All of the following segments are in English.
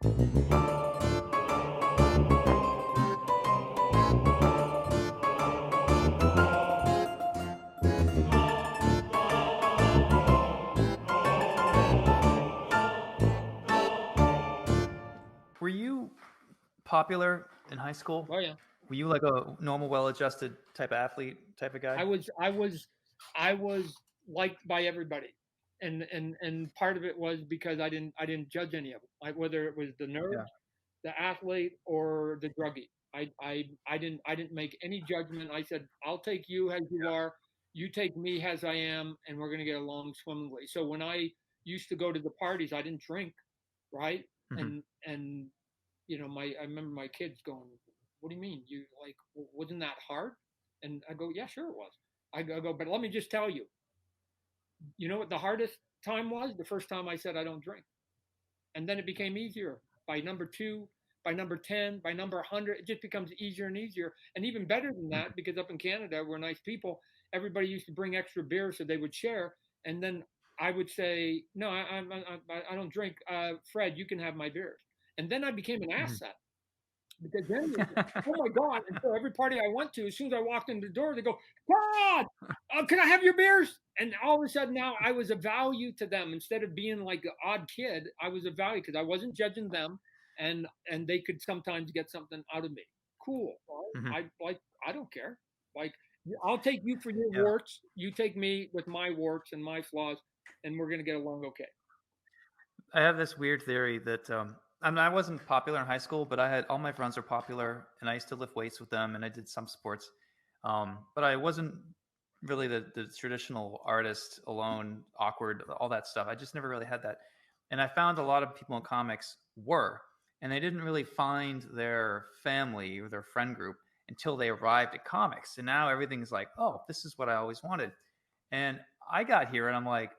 Were you popular in high school? Oh yeah. Were you like a normal, well-adjusted type of athlete, type of guy? I was liked by everybody, and part of it was because I didn't judge any of them, like whether it was the nerd, Yeah. the athlete, or the druggie. I didn't make any judgment. I said, I'll take you as you are, you take me as I am, and we're gonna get along swimmingly. So when I used to go to the parties, I didn't drink, right? Hmm. And I remember my kids going, "What do you mean? You like wasn't that hard?" And I go, "Yeah, sure it was." I go, but let me just tell you, you know what the hardest time was? The first time I said I don't drink. And then it became easier. By number two, by number 10, by number 100, it just becomes easier and easier. And even better than Hmm. that, because up in Canada, we're nice people, everybody used to bring extra beer so they would share. And then I would say, no, I don't drink. Fred, you can have my beers. And then I became an Hmm. asset. Because then, oh my God! And so every party I went to, as soon as I walked in the door, they go, "God, can I have your beers?" And all of a sudden, now I was a value to them. Instead of being like an odd kid, I was a value because I wasn't judging them, and they could sometimes get something out of me. Cool. Hmm. I don't care. Like I'll take you for your Yeah. warts. You take me with my warts and my flaws, and we're gonna get along okay. I have this weird theory that I mean, I wasn't popular in high school, but I had all my friends were popular, and I used to lift weights with them, and I did some sports. But I wasn't really the traditional artist, alone, awkward, all that stuff. I just never really had that. And I found a lot of people in comics were, and they didn't really find their family or their friend group until they arrived at comics. And now everything's like, oh, this is what I always wanted. And I got here, and I'm like,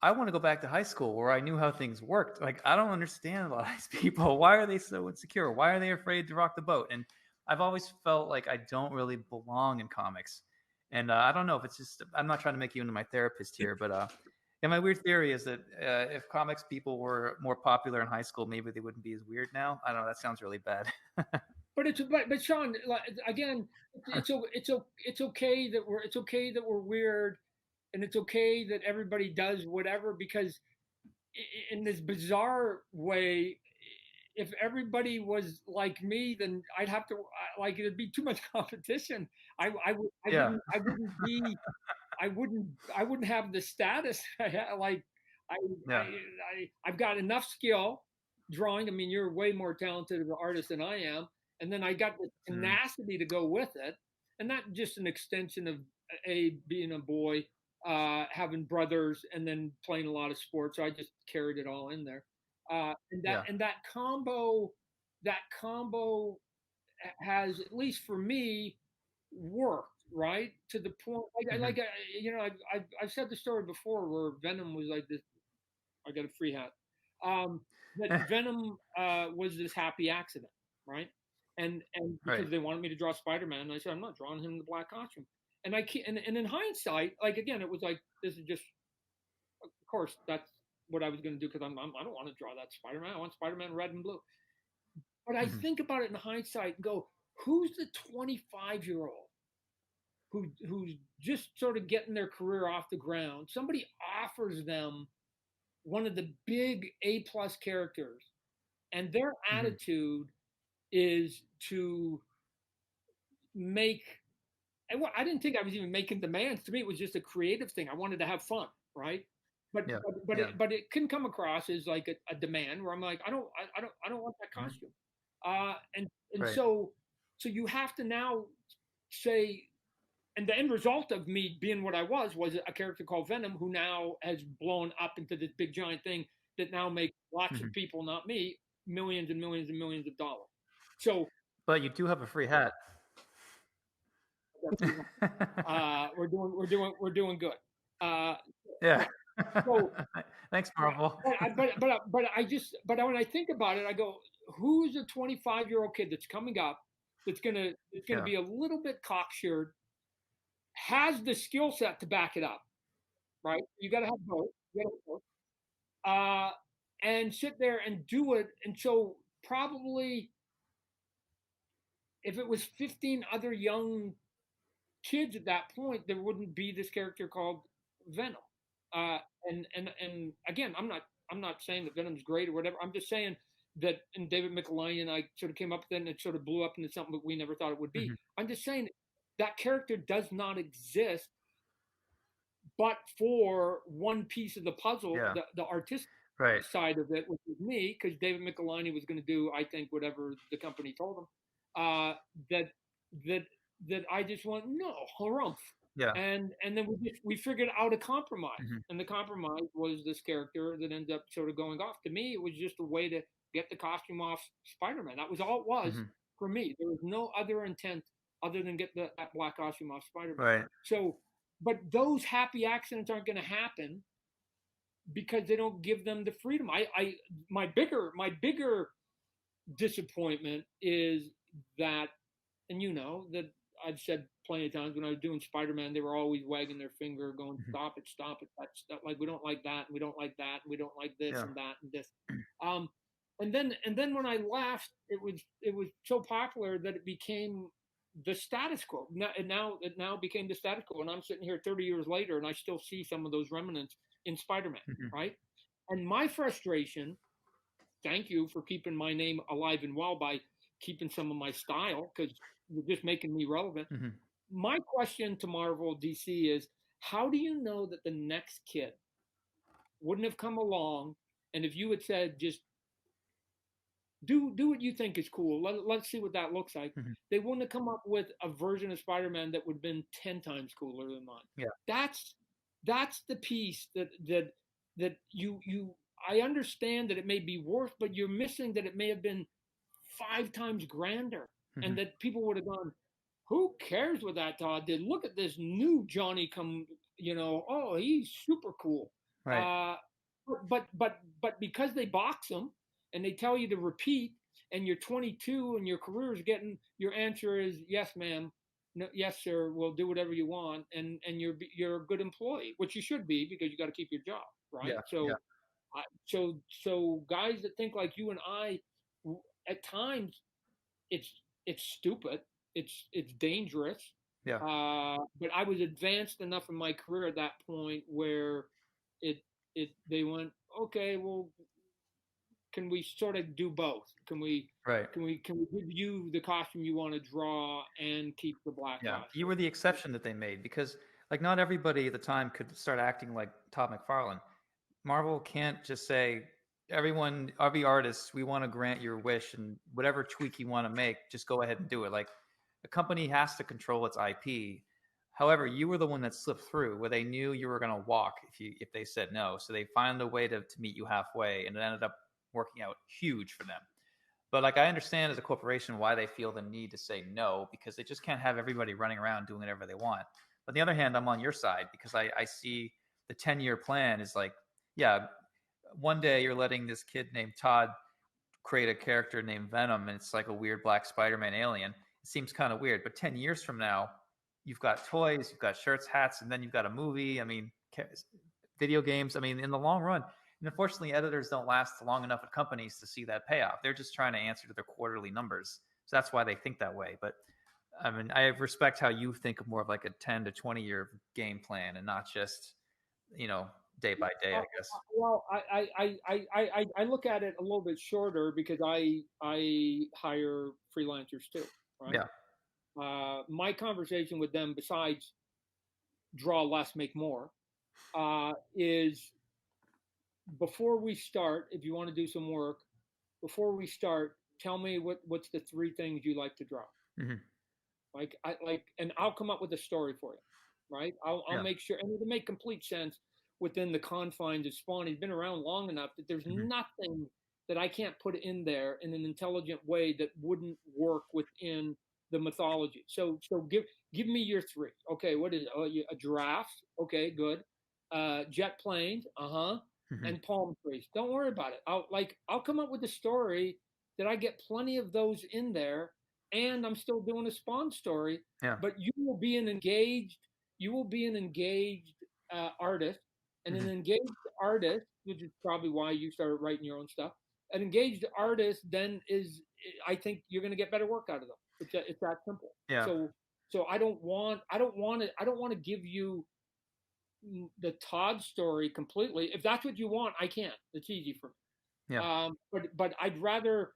I want to go back to high school where I knew how things worked. Like, I don't understand a lot of these people. Why are they so insecure? Why are they afraid to rock the boat? And I've always felt like I don't really belong in comics. And I don't know if it's just, I'm not trying to make you into my therapist here, but yeah, my weird theory is that if comics people were more popular in high school, maybe they wouldn't be as weird now. I don't know. That sounds really bad. But Sean, like, again, it's okay that we're weird, and it's okay that everybody does whatever, because in this bizarre way, if everybody was like me, then I'd have to, like, it'd be too much competition. Yeah. I wouldn't have the status. Like I, Yeah. I've got enough skill drawing. I mean, you're way more talented of an artist than I am, and then I got the Mm, tenacity to go with it, and not just an extension of being a boy, having brothers, and then playing a lot of sports. So I just carried it all in there, and that yeah. and that combo has, at least for me, worked, right, to the point, Hmm. I've said the story before where Venom was like this. I got a free hat. That Venom was this happy accident, right? And Right. because they wanted me to draw Spider-Man, and I said I'm not drawing him in the black costume. And in hindsight, like, again, it was like, this is just, of course, that's what I was going to do, because I don't want to draw that Spider-Man. I want Spider-Man red and blue. But I Hmm. think about it in hindsight and go, who's the 25-year-old who's just sort of getting their career off the ground? Somebody offers them one of the big A+ characters, and their Hmm. attitude is to make. And I didn't think I was even making demands. To me, it was just a creative thing. I wanted to have fun, right? But Yeah. but but Yeah. it, but it can come across as like a demand where I'm like, I don't want that Hmm. costume. And Right. so you have to now say, and the end result of me being what I was a character called Venom, who now has blown up into this big giant thing that now makes lots of Hmm. people, not me, millions and millions and millions of dollars. So But you do have a free hat. we're doing good. Uh, Yeah. so, Thanks, Marvel. but when I think about it, I go, who's a 25-year-old kid that's coming up, that's gonna Yeah. be a little bit cocksured, has the skill set to back it up, right? You got to have both. You got to have both. Uh, and sit there and do it. And so probably, if it was 15 other young kids at that point, there wouldn't be this character called Venom. Uh, and again, I'm not saying that Venom's great or whatever. I'm just saying that, and David McFarlane and I sort of came up with it, and it sort of blew up into something that we never thought it would be. Mhm. I'm just saying that character does not exist, but for one piece of the puzzle, Yeah. the artistic Right. side of it, which was me, because David McFarlane was going to do, I think, whatever the company told him. That that that I just went, no, harumph. Yeah. And then we figured out a compromise, Mhm. and the compromise was this character that ended up sort of going off. To me, it was just a way to get the costume off Spider-Man. That was all it was Mhm. for me. There was no other intent other than get that black costume off Spider-Man. Right. So, but those happy accidents aren't going to happen because they don't give them the freedom. My bigger disappointment is that, and you know that I've said plenty of times, when I was doing Spider-Man, they were always wagging their finger, going, Mhm. stop it, that's that, like, we don't like that, and we don't like that, and we don't like this Yeah. and that and this. Um, and then when I left, it was so popular that it became the status quo. Now it became the status quo, and I'm sitting here 30 years later, and I still see some of those remnants in Spider-Man, Mhm. right? And my frustration, thank you for keeping my name alive and well by keeping some of my style, because you're just making me relevant. Mhm. My question to Marvel DC is, how do you know that the next kid wouldn't have come along, and if you had said, just do what you think is cool, let's see what that looks like, Mhm. they wouldn't have come up with a version of Spider-Man that would have been 10 times cooler than mine. Yeah. That's the piece that you I understand that it may be worth, but you're missing that it may have been 5 times grander, and Mhm. that people would have gone, who cares what that Todd did? Look at this new Johnny come, oh, he's super cool. Right. Uh, but because they box them and they tell you to repeat, and you're 22 and your career is getting, your answer is yes, ma'am, no, yes, sir, we'll do whatever you want, and you're a good employee, which you should be, because you got to keep your job, right? Yeah. Yeah. So guys that think like you and I, at times it's stupid, it's dangerous. Yeah. But I was advanced enough in my career at that point where it they went, okay, well, can we sort of do both? Right. Can we give you the costume you want to draw and keep the black Yeah. You costume? were the exception that they made because, like, not everybody at the time could start acting like Todd McFarlane. Marvel can't just say, everyone, every artist, we want to grant your wish, and whatever tweak you want to make, just go ahead and do it. Like, a company has to control its IP. However, you were the one that slipped through where they knew you were going to walk if they said no. So they found a way to meet you halfway, and it ended up working out huge for them. But like, I understand as a corporation why they feel the need to say no, because they just can't have everybody running around doing whatever they want. But on the other hand, I'm on your side because I see the 10-year plan is like, yeah, one day you're letting this kid named Todd create a character named Venom, and it's like a weird black Spider-Man alien. It seems kind of weird, but 10 years from now, you've got toys, you've got shirts, hats, and then you've got a movie. I mean, video games. I mean, in the long run, and unfortunately, editors don't last long enough at companies to see that payoff. They're just trying to answer to their quarterly numbers. So that's why they think that way. But I mean, I respect how you think of more of like a 10 to 20-year game plan and not just, you know, day by day, Uh, I guess. well, I look at it a little bit shorter, because I hire freelancers too, right? Yeah. My conversation with them, besides draw less, make more, is, before we start, if you want to do some work, before we start, tell me what's the 3 things you like to draw. Hmm. And I'll come up with a story for you, right? I'll Yeah. make sure, and it'll make complete sense within the confines of Spawn. He's been around long enough that there's Hmm. nothing that I can't put in there in an intelligent way that wouldn't work within the mythology. So give me your 3. Okay, what is it? Oh, a giraffe. Okay, good. Jet planes. Uh huh. Hmm. And palm trees. Don't worry about it. I'll come up with a story that I get plenty of those in there, and I'm still doing a Spawn story. Yeah. But you will be an engaged artist, and an Hmm. engaged artist, which is probably why you started writing your own stuff. An engaged artist then is, I think you're going to get better work out of them. It's that simple. Yeah. So I don't want to give you the Todd story completely. If that's what you want, I can't. It's easy for me. Yeah. But I'd rather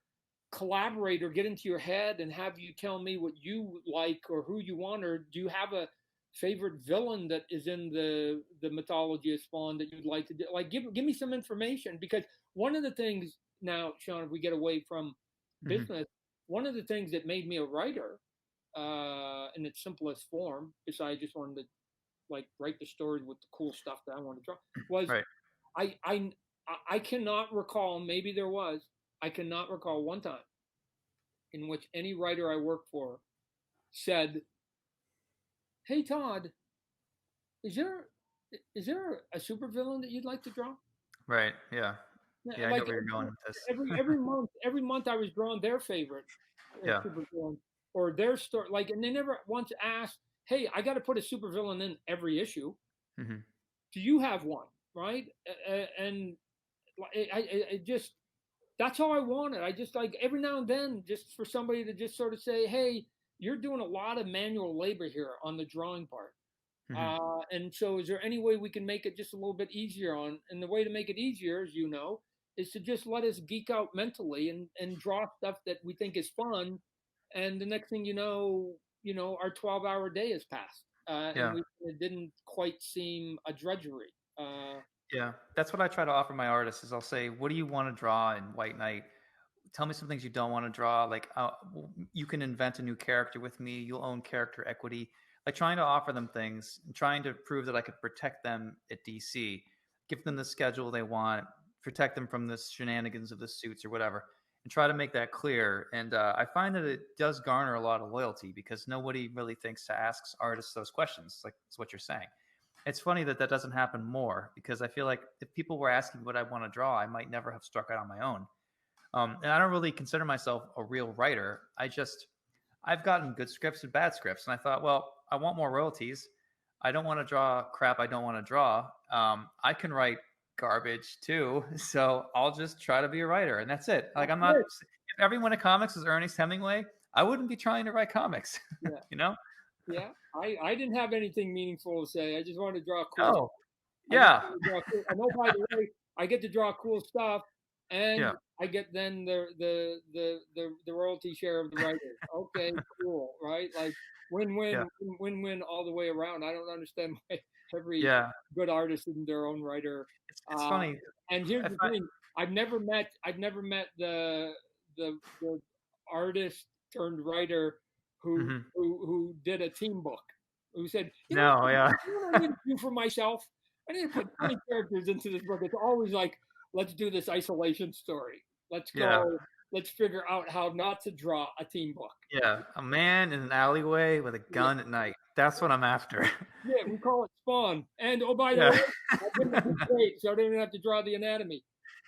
collaborate or get into your head and have you tell me what you like or who you want, or do you have a favorite villain that is in the mythology of Spawn that you'd like to do? Like, give me some information, because one of the things now, Sean, if we get away from business, one of the things that made me a writer, in its simplest form, besides just wanting to like write the stories with the cool stuff that I want to draw, was Right. I I I cannot recall. Maybe there was. I cannot recall one time in which any writer I worked for said, "Hey Todd, is there is there a supervillain that you'd like to draw?" Right. Yeah. Yeah. I know Like where you're going with this. every month I was drawing their favorite Yeah. supervillain or their story. Like, and they never once asked, "Hey, I got to put a supervillain in every issue. Hmm. Do you have one?" Right? And I just, that's how I want it. I just like every now and then, just for somebody to just sort of say, "Hey, you're doing a lot of manual labor here on the drawing part, Hmm. and so is there any way we can make it just a little bit easier on?" And the way to make it easier, as you know, is to just let us geek out mentally and draw stuff that we think is fun, and the next thing you know, our 12-hour day has passed, and Yeah. it didn't quite seem a drudgery. Yeah. That's what I try to offer my artists is I'll say, what do you want to draw in White Knight? Tell me some things you don't want to draw. Like you can invent a new character with me. You'll own character equity. Like trying to offer them things and trying to prove that I could protect them at DC, give them the schedule they want, protect them from the shenanigans of the suits or whatever, and try to make that clear. And I find that it does garner a lot of loyalty because nobody really thinks to ask artists those questions. Like it's what you're saying. It's funny that that doesn't happen more because I feel like if people were asking what I want to draw, I might never have struck out on my own. And I don't really consider myself a real writer. I've gotten good scripts and bad scripts, and I thought, well, I want more royalties. I don't want to draw crap I don't want to draw. I can write garbage too, so I'll just try to be a writer, and that's it. Like I'm not. If everyone in comics is Ernest Hemingway, I wouldn't be trying to write comics. Yeah. You know? Yeah, I didn't have anything meaningful to say. I just wanted to draw cool. Oh, I just yeah, wanted to draw cool. I know, by the way, I get to draw cool stuff, and yeah, I get then the royalty share of the writers. Okay, cool, right? Like yeah, win all the way around. I don't understand why every yeah. good artist isn't their own writer. It's Uh, funny. and here's If the I, thing: I've never met the artist turned writer mhm. who did a team book, who said, No, yeah, you know what I need to do for myself? I need to put 20 characters into this book. It's always like, let's do this isolation story. Let's yeah. go. Let's figure out how not to draw a team book. Yeah, a man in an alleyway with a Yeah, gun at night. That's what I'm after. yeah, we call it Spawn. And oh, by the Yeah, way, I did the good grade, so I don't even have to draw the anatomy.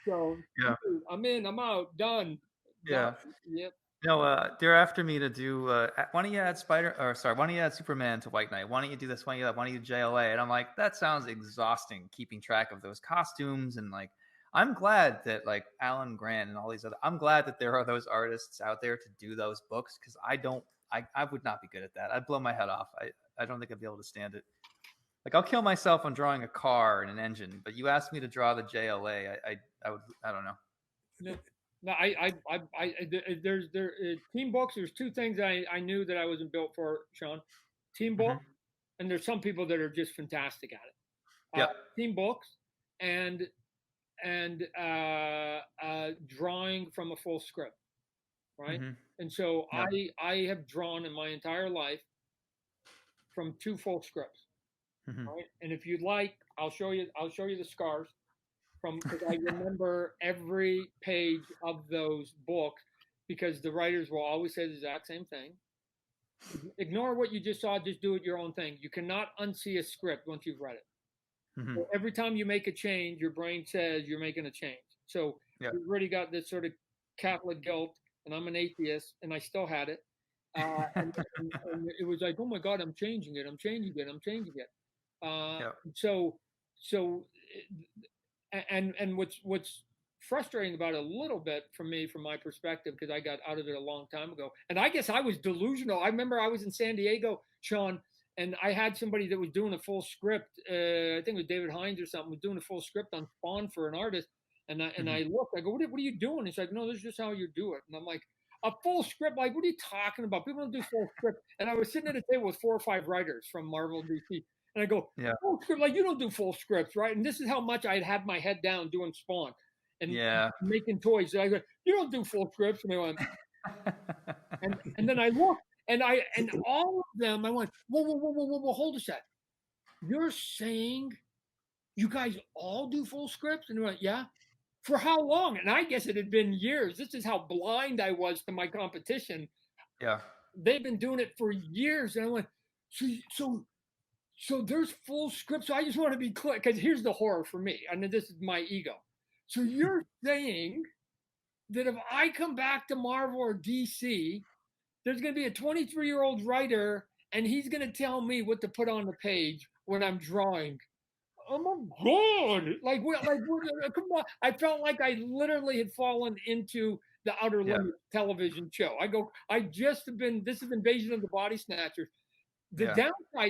So yeah, I'm in, I'm out, done, done. yeah. Yep. No, they're after me to do. Why don't you add why don't you add Superman to White Knight? Why don't you do this? Why don't you do that? Why don't you do JLA? And I'm like, that sounds exhausting. Keeping track of those costumes and like, I'm glad that like Alan Grant and all these other. I'm glad that there are those artists out there to do those books because I don't. I would not be good at that. I'd blow my head off. I don't think I'd be able to stand it. Like I'll kill myself on drawing a car and an engine, but you asked me to draw the JLA, I would I don't know. No, no, team books. There's two things I knew that I wasn't built for, Sean. Team book, Hmm. and there's some people that are just fantastic at it. Yep. Team books and drawing from a full script, right? Hmm. And so Yep. I have drawn in my entire life from two full scripts, Hmm. right? And if you'd like, I'll show you the scars from, because I remember every page of those books, because the writers will always say the exact same thing. Ignore what you just saw, just do it your own thing. You cannot unsee a script once you've read it. Hmm. So every time you make a change, your brain says you're making a change. So Yep. you've already got this sort of Catholic guilt, and I'm an atheist, and I still had it. And it was like, oh my God, I'm changing it, I'm changing it, I'm changing it. Yep. So, and what's frustrating about it a little bit for me, from my perspective, because I got out of it a long time ago. And I guess I was delusional. I remember I was in San Diego, Sean, and I had somebody that was doing a full script. I think it was David Hines or something, was doing a full script on Spawn for an artist. And Mm-hmm. I looked, I go, what are you doing? He's like, no, this is just how you do it. And I'm like, a full script? Like, what are you talking about? People don't do full script. And I was sitting at a table with 4 or 5 writers from Marvel and DC. And I go, Yeah. full script? Like, you don't do full scripts, right? And this is how much I'd had my head down doing Spawn and Yeah. making toys. And I go, you don't do full scripts. And they went, and then I looked, and all of them, I went, whoa, hold a sec. You're saying you guys all do full scripts? And they went, yeah. For how long? And I guess it had been years. This is how blind I was to my competition. Yeah. They've been doing it for years. And I went, so there's full scripts. So I just want to be clear, because here's the horror for me. I mean, this is my ego. So you're saying that if I come back to Marvel or DC, there's going to be a 23-year-old writer, and he's going to tell me what to put on the page when I'm drawing. Oh my God! Like, come on! I felt like I literally had fallen into the Outer Yeah. Limits television show. I just have been. This is Invasion of the Body Snatchers. Yeah.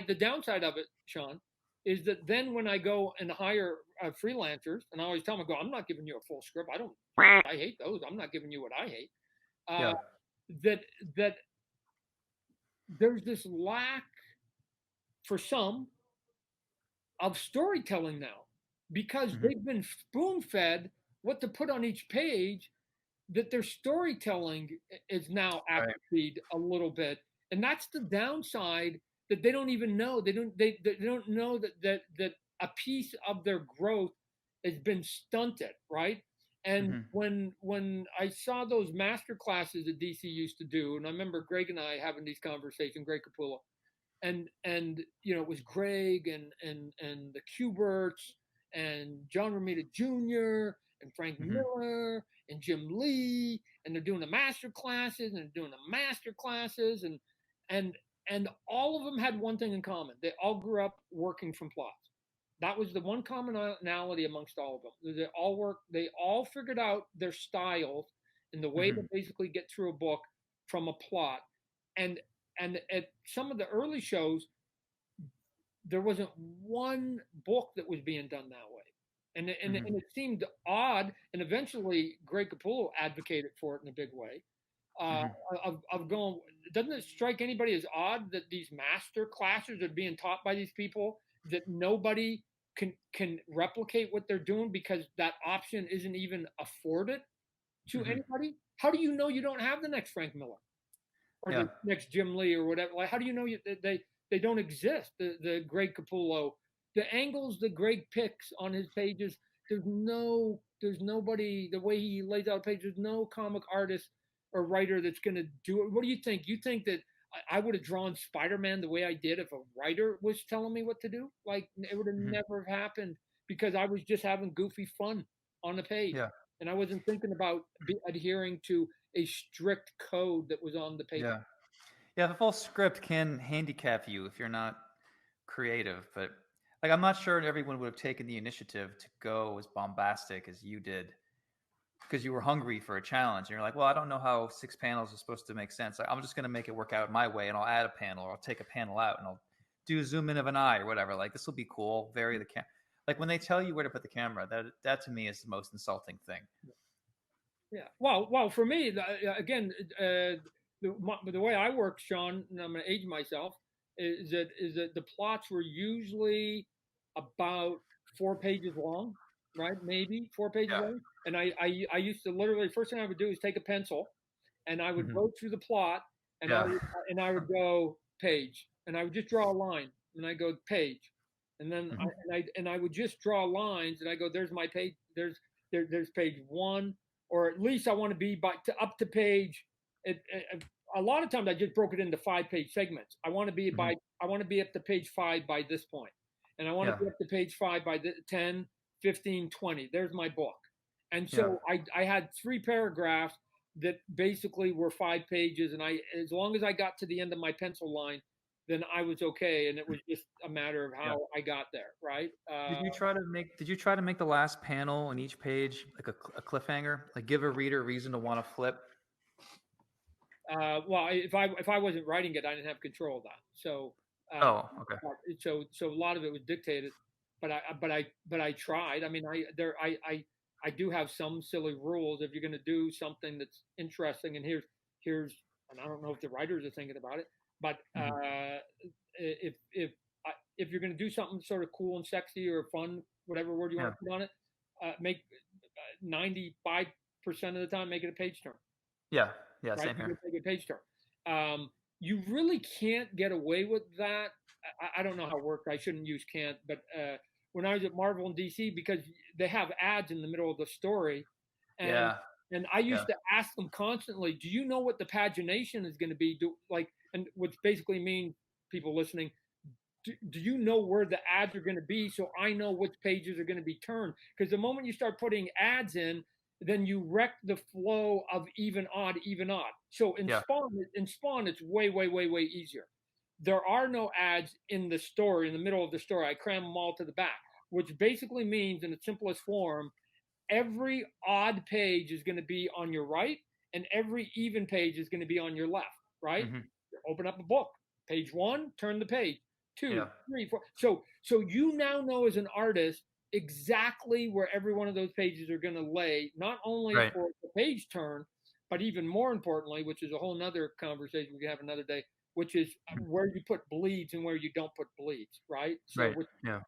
The downside of it, Sean, is that then when I go and hire freelancers, and I always tell them, I go, I'm not giving you a full script. I hate those. I'm not giving you what I hate. Uh, Yeah. that there's this lack for some of storytelling now, because Mm-hmm. they've been spoon fed what to put on each page, that their storytelling is now Right. atrophied a little bit. And that's the downside, that they don't even know. They don't know that a piece of their growth has been stunted, right? And Mm-hmm. when I saw those master classes that DC used to do, and I remember Greg and I having these conversations, Greg Capullo, and it was Greg and the Kuberts and John Romita Jr. and Frank Mm-hmm. Miller and Jim Lee, and they're doing the master classes, and they're doing the master classes, and and all of them had one thing in common: they all grew up working from plots. That was the one commonality amongst all of them. They all figured out their styles and the way to Mm-hmm. basically get through a book from a plot. And at some of the early shows, there wasn't one book that was being done that way. Mm-hmm. And it seemed odd. And eventually, Greg Capullo advocated for it in a big way. Uh, Mm-hmm. of going, doesn't it strike anybody as odd that these master classes are being taught by these people that nobody can replicate what they're doing, because that option isn't even afforded to Mm-hmm. anybody? How do you know you don't have the next Frank Miller or Yeah. the next Jim Lee or whatever? Like, how do you know they don't exist? The Greg Capullo, the angles that Greg picks on his pages. There's nobody, the way he lays out a page. There's no comic artist or writer that's going to do it. What do you think? You think that I would have drawn Spider-Man the way I did if a writer was telling me what to do? Like, it would have Mm-hmm. never happened, because I was just having goofy fun on the page, Yeah. and I wasn't thinking about adhering to a strict code that was on the paper. Yeah. Yeah. The full script can handicap you if you're not creative, but like I'm not sure everyone would have taken the initiative to go as bombastic as you did because you were hungry for a challenge. And you're like, well, I don't know how 6 panels are supposed to make sense. I'm just going to make it work out my way, and I'll add a panel, or I'll take a panel out, and I'll do a zoom in of an eye or whatever. Like, this will be cool. Vary the camera. Like, when they tell you where to put the camera, that to me is the most insulting thing. Yeah. Well, for me, again, the way I work, Sean, and I'm going to age myself, is that the plots were usually about 4 pages long, right? Maybe 4 pages Yeah. long. And I used to literally, first thing I would do is take a pencil, and I would Mm-hmm. go through the plot, and Yeah. I would go page, and I would just draw a line, and I go page, and then Mm-hmm. I would just draw lines, and I go, there's my page, there's page one, or at least I want to be up to page. A lot of times I just broke it into 5 page segments. Mm-hmm. I want to be up to page 5 by this point, and I want to Yeah. be up to page 5 by 10, 15, 20. There's my book. And Yeah. so I had 3 paragraphs that basically were 5 pages, and as long as I got to the end of my pencil line, then I was okay, and it was just a matter of Yeah. how I got there, right? Did you try to make the last panel on each page like a cliffhanger? Like give a reader a reason to want to flip? Well, if I wasn't writing it, I didn't have control of that. So, uh, Oh, okay. so a lot of it was dictated, but I tried. I mean, I do have some silly rules. If you're going to do something that's interesting, and here's, and I don't know if the writers are thinking about it, but Mhm. if you're going to do something sort of cool and sexy or fun, whatever word you want Yeah. to put on it, make 95% of the time make it a page turn, Yeah. Yeah. right? Same Make here. it a page turn. You really can't get away with that. I don't know how it worked. I shouldn't use can't, but when I was at Marvel and DC, because they have ads in the middle of the story, and Yeah. and I Yeah. used to ask them constantly, "Do you know what the pagination is going to be?" And which basically means people listening, do you know where the ads are going to be so I know which pages are going to be turned? Because the moment you start putting ads in, then you wreck the flow of even odd, even odd. So Yeah. in Spawn, it's way, way, way, way easier. There are no ads in the story, in the middle of the story. I cram them all to the back, which basically means, in its simplest form, every odd page is going to be on your right, and every even page is going to be on your left, right? Hmm. Open up a book, page one, turn the page, two, Yeah. three, four. So you now know as an artist exactly where every one of those pages are going to lay, not only Right. for the page turn, but even more importantly, which is a whole nother conversation we can have another day, which is Mhm. where you put bleeds and where you don't put bleeds, right? So, Right. which Yeah.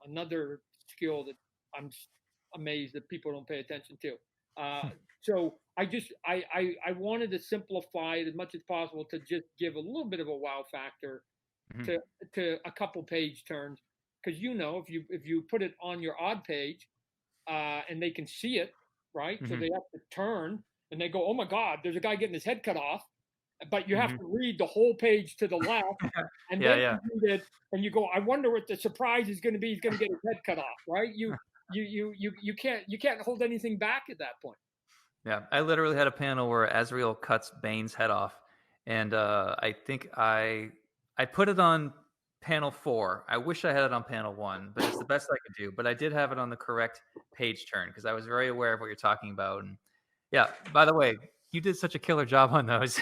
another skill that I'm amazed that people don't pay attention to. Uh, so I wanted to simplify it as much as possible to just give a little bit of a wow factor Hmm. to a couple page turns, because if you put it on your odd page, and they can see it, right, so Hmm. they have to turn and they go, oh my god, there's a guy getting his head cut off, but you have Hmm. to read the whole page to the left, and Yeah. then Yeah. you read it and you go, I wonder what the surprise is going to be. He's going to get his head cut off, right? You can't hold anything back at that point. Yeah. I literally had a panel where Azrael cuts Bane's head off, and I think I put it on panel 4. I wish I had it on panel 1, but it's the best I could do. But I did have it on the correct page turn because I was very aware of what you're talking about. And yeah. By the way, you did such a killer job on those.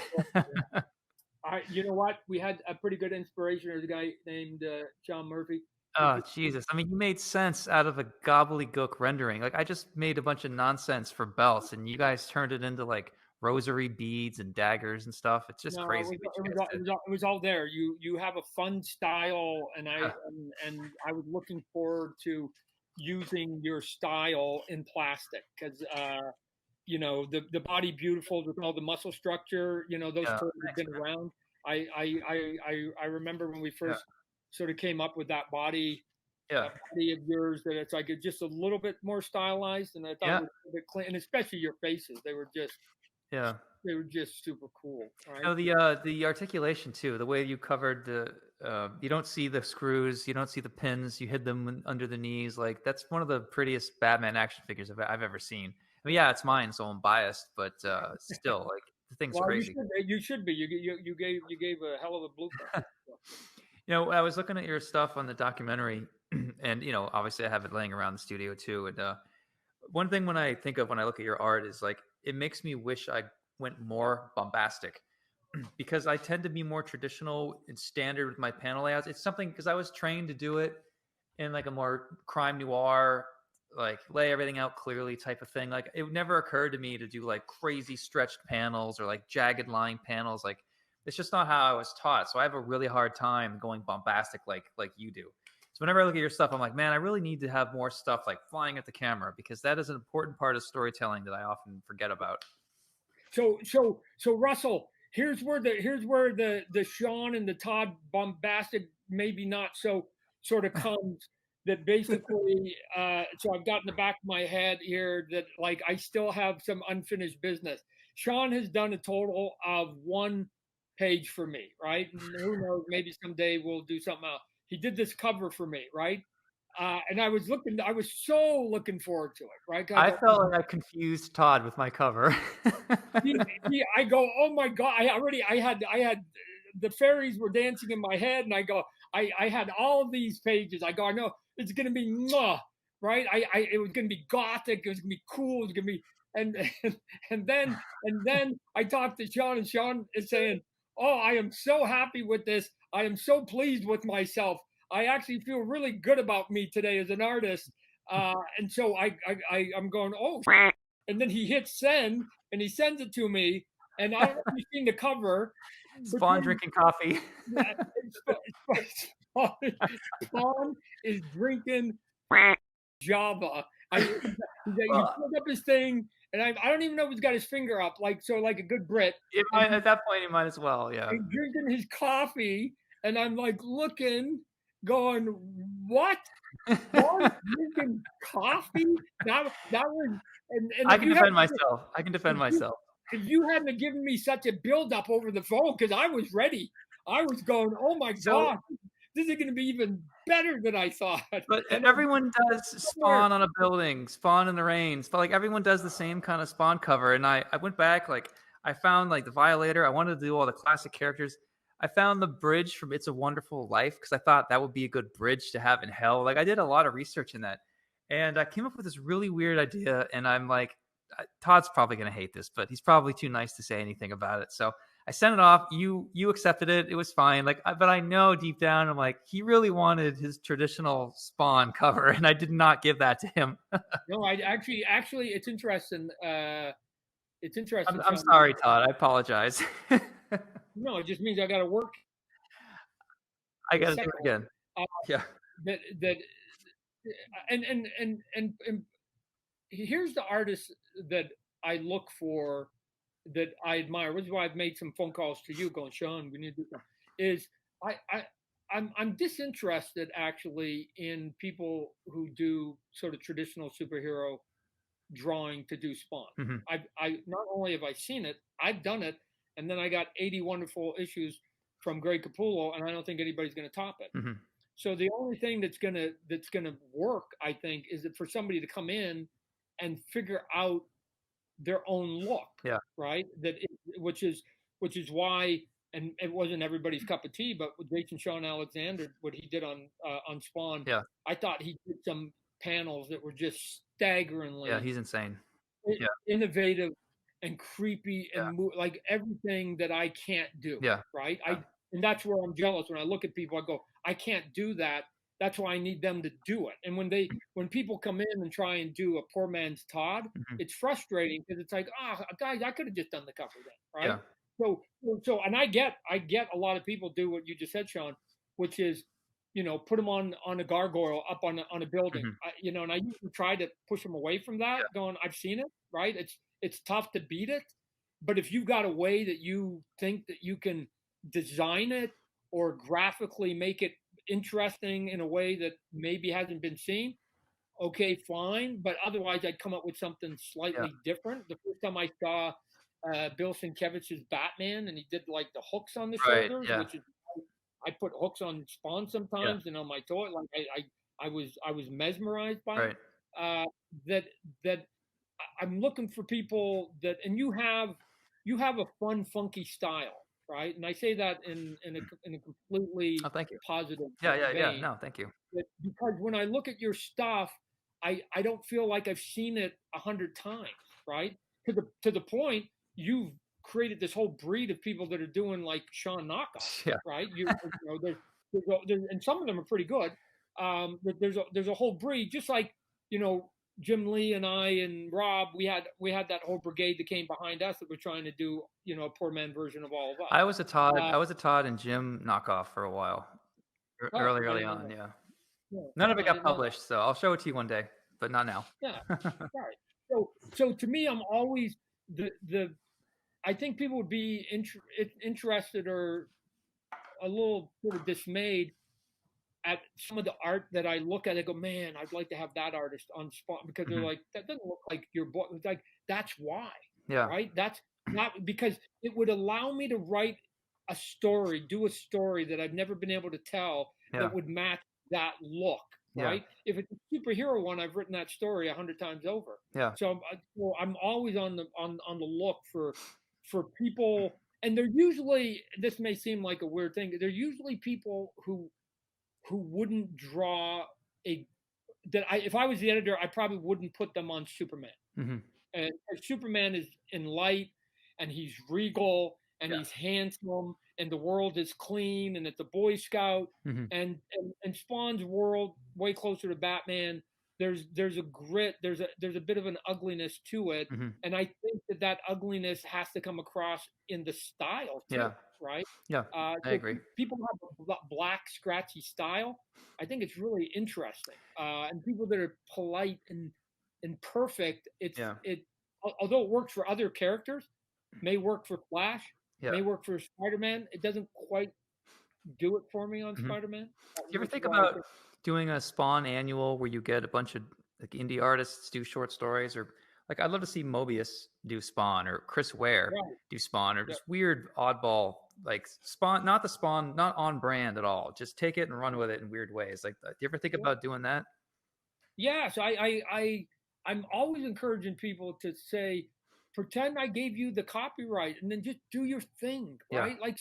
You know what? We had a pretty good inspiration. There's a guy named John Murphy. He Oh, Jesus. I mean, you made sense out of a gobbledygook rendering. Like, I just made a bunch of nonsense for belts, and you guys turned it into like rosary beads and daggers and stuff. It's just No, crazy what you guys did. it was all there. You have a fun style, Yeah. and I was looking forward to using your style in plastic, because the body beautiful with all the muscle structure. Those Yeah. terms have Thanks, been man. around. I remember when we Yeah. first sort of came up with that Yeah. body of yours, that it's like it's just a little bit more stylized, and I thought it Yeah. was a bit clean, and especially your faces. Yeah. They were just super cool, right? No, the articulation too, the way you covered the you don't see the screws, you don't see the pins, you hid them under the knees. Like that's one of the prettiest Batman action figures I've ever seen. I mean, yeah, it's mine, so I'm biased, but still, like the thing's Well, crazy. you should be. You gave a hell of a blueprint. You know, I was looking at your stuff on the documentary, and obviously I have it laying around the studio too. And one thing when I think of when I look at your art is like it makes me wish I went more bombastic because I tend to be more traditional and standard with my panel layouts. It's something because I was trained to do it in like a more crime noir, like lay everything out clearly type of thing. Like it never occurred to me to do like crazy stretched panels or like jagged line panels. Like it's just not how I was taught. So I have a really hard time going bombastic like you do. So whenever I look at your stuff, I'm like, man, I really need to have more stuff like flying at the camera because that is an important part of storytelling that I often forget about. So Russell, here's where the Sean and the Todd bombastic, maybe not so, sort of comes. That basically, so I've got in the back of my head here that, like, I still have some unfinished business. Sean has done a total of one page for me, right? And who knows, maybe someday we'll do something else. He did this cover for me, right? And I was so looking forward to it, right? I I go, felt like I confused Todd with my cover. I go, oh my god! I had the fairies were dancing in my head, and I go, I had all of these pages. I go, I know it's gonna be mwah, right? It was gonna be gothic. It was gonna be cool. It was gonna be and and then I talked to Sean, and Sean is saying, "Oh, I am so happy with this. I am so pleased with myself. I actually feel really good about me today as an artist." And so I'm going, "Oh," and then he hits send, and he sends it to me, and I don't know if you've seen the cover. Spawn drinking coffee. Yeah, Spawn, Spawn is drinking Java. He Well, pulled up his thing, and I don't even know if he's got his finger up, like a good Brit. at that point, you might as well. Yeah. He's drinking his coffee, and I'm like looking, going, "What? Spawn drinking coffee?" That was, and I if can you had defend myself. I can defend if you myself. if you hadn't have given me such a build up over the phone, because I was ready. I was going, "Oh my So, god, this is going to be even better than I thought." but And then everyone does somewhere, Spawn on a building, Spawn in the Rain. But like everyone does the same kind of Spawn cover. And I went back, like I found like the Violator. I wanted to do all the classic characters. I found the bridge from It's a Wonderful Life because I thought that would be a good bridge to have in hell. Like I did a lot of research in that, and I came up with this really weird idea. And I'm like, Todd's probably gonna hate this, but he's probably too nice to say anything about it. So I sent it off. You accepted it. It was fine. Like, but I know deep down, I'm like, he really wanted his traditional Spawn cover, and I did not give that to him. no, I actually, it's interesting. It's interesting, I'm Sean. sorry, Todd. I apologize. No, it just means I got to work I the got to do second it one. again. Uh, Yeah. that and here's the artist that I look for, that I admire, which is why I've made some phone calls to you, going, Sean, we need to do something. Is I'm disinterested actually in people who do sort of traditional superhero drawing to do Spawn. Hmm. I not only have I seen it, I've done it, and then I got 80 wonderful issues from Greg Capullo, and I don't think anybody's going to top it. Hmm. So the only thing that's gonna work, I think, is that for somebody to come in and figure out their own look, Yeah. right? Which is why, and it wasn't everybody's cup of tea, but with Jason Sean Alexander, what he did on Spawn, Yeah. I thought he did some panels that were just Yeah. staggeringly He's insane. Yeah. innovative and creepy, Yeah. and like everything that I can't do, Yeah. right? Yeah. And that's where I'm jealous when I look at people. I go, I can't do that. That's why I need them to do it. And when people come in and try and do a poor man's Todd, Hmm. it's frustrating because it's like, guys, I could have just done the cover then, right? Yeah. And I get a lot of people do what you just said, Sean, which is, put them on a gargoyle up on a building, Hmm. and I usually try to push them away from that, going, I've seen it, right? It's tough to beat it, but if you've got a way that you think that you can design it or graphically make it interesting in a way that maybe hasn't been seen, okay, fine. But otherwise, I'd come up with something Yeah. slightly different. The first time I saw Bill Sienkiewicz's Batman, and he did like the hooks on the Right. shoulders, Yeah. which is, I put hooks on Spawn Yeah. sometimes and on my toy. Like I was mesmerized by it. Right. Uh, that that I'm looking for people that, and you have a fun, funky style, right? And I say that in a completely Oh, thank you. positive Yeah. Yeah. Yeah. vein, No, thank you. because when I look at your stuff, I don't feel like I've seen it 100 times, right? To the point you've created this whole breed of people that are doing like Sean knockoffs, Yeah. right? And some of them are pretty good. But there's a whole breed, just like, you know Jim Lee and I and Rob. We had that whole brigade that came behind us that were trying to do, a poor man version of all of us. I was a Todd. Uh, I was a Todd and Jim knockoff for a while. oh, I Early didn't know on. that. Yeah. Yeah, None of no, it I got didn't know that. published, so I'll show it to you one day, but not now. Yeah, right. So to me, I'm always the. I think people would be interested or a little sort of dismayed at some of the art that I look at. I go, man, I'd like to have that artist on spot, because they're Hmm. like, that doesn't look like your boy. It's like, that's why, Yeah. right? That's not because it would allow me to write do a story that I've never been able to tell, Yeah. that would match that look, Yeah. right? If it's a superhero one, I've written that story 100 times over. Yeah. So I'm always on the look for people. and they're usually, this may seem like a weird thing, they're usually people who wouldn't draw a that I if I was the editor, I probably wouldn't put them on Superman. Mm-hmm. And Superman is in light, and he's regal, and Yeah. he's handsome, and the world is clean, and it's a Boy Scout, Mm-hmm. and Spawn's world way closer to Batman. There's a grit, there's a bit of an ugliness to it, Mm-hmm. and I think that ugliness has to come across in the style too, Yeah. right? Yeah. I So agree. people have a black scratchy style. I think it's really interesting, and people that are polite and perfect. Yeah. Although it works for other characters, may work for Flash, Yeah. may work for Spider-Man. It doesn't quite do it for me on Mm-hmm. Do Spider-Man, you ever which is think why I about think doing a Spawn annual where you get a bunch of like indie artists do short stories, or like I'd love to see Mobius do Spawn, or Chris Ware right. do Spawn, or Yeah, just weird oddball like Spawn, not the Spawn, not on brand at all. Just take it and run with it in weird ways. Like, do you ever think yeah. about doing that? Yeah, so I'm always encouraging people to say, pretend I gave you the copyright and then just do your thing, Yeah. right? Like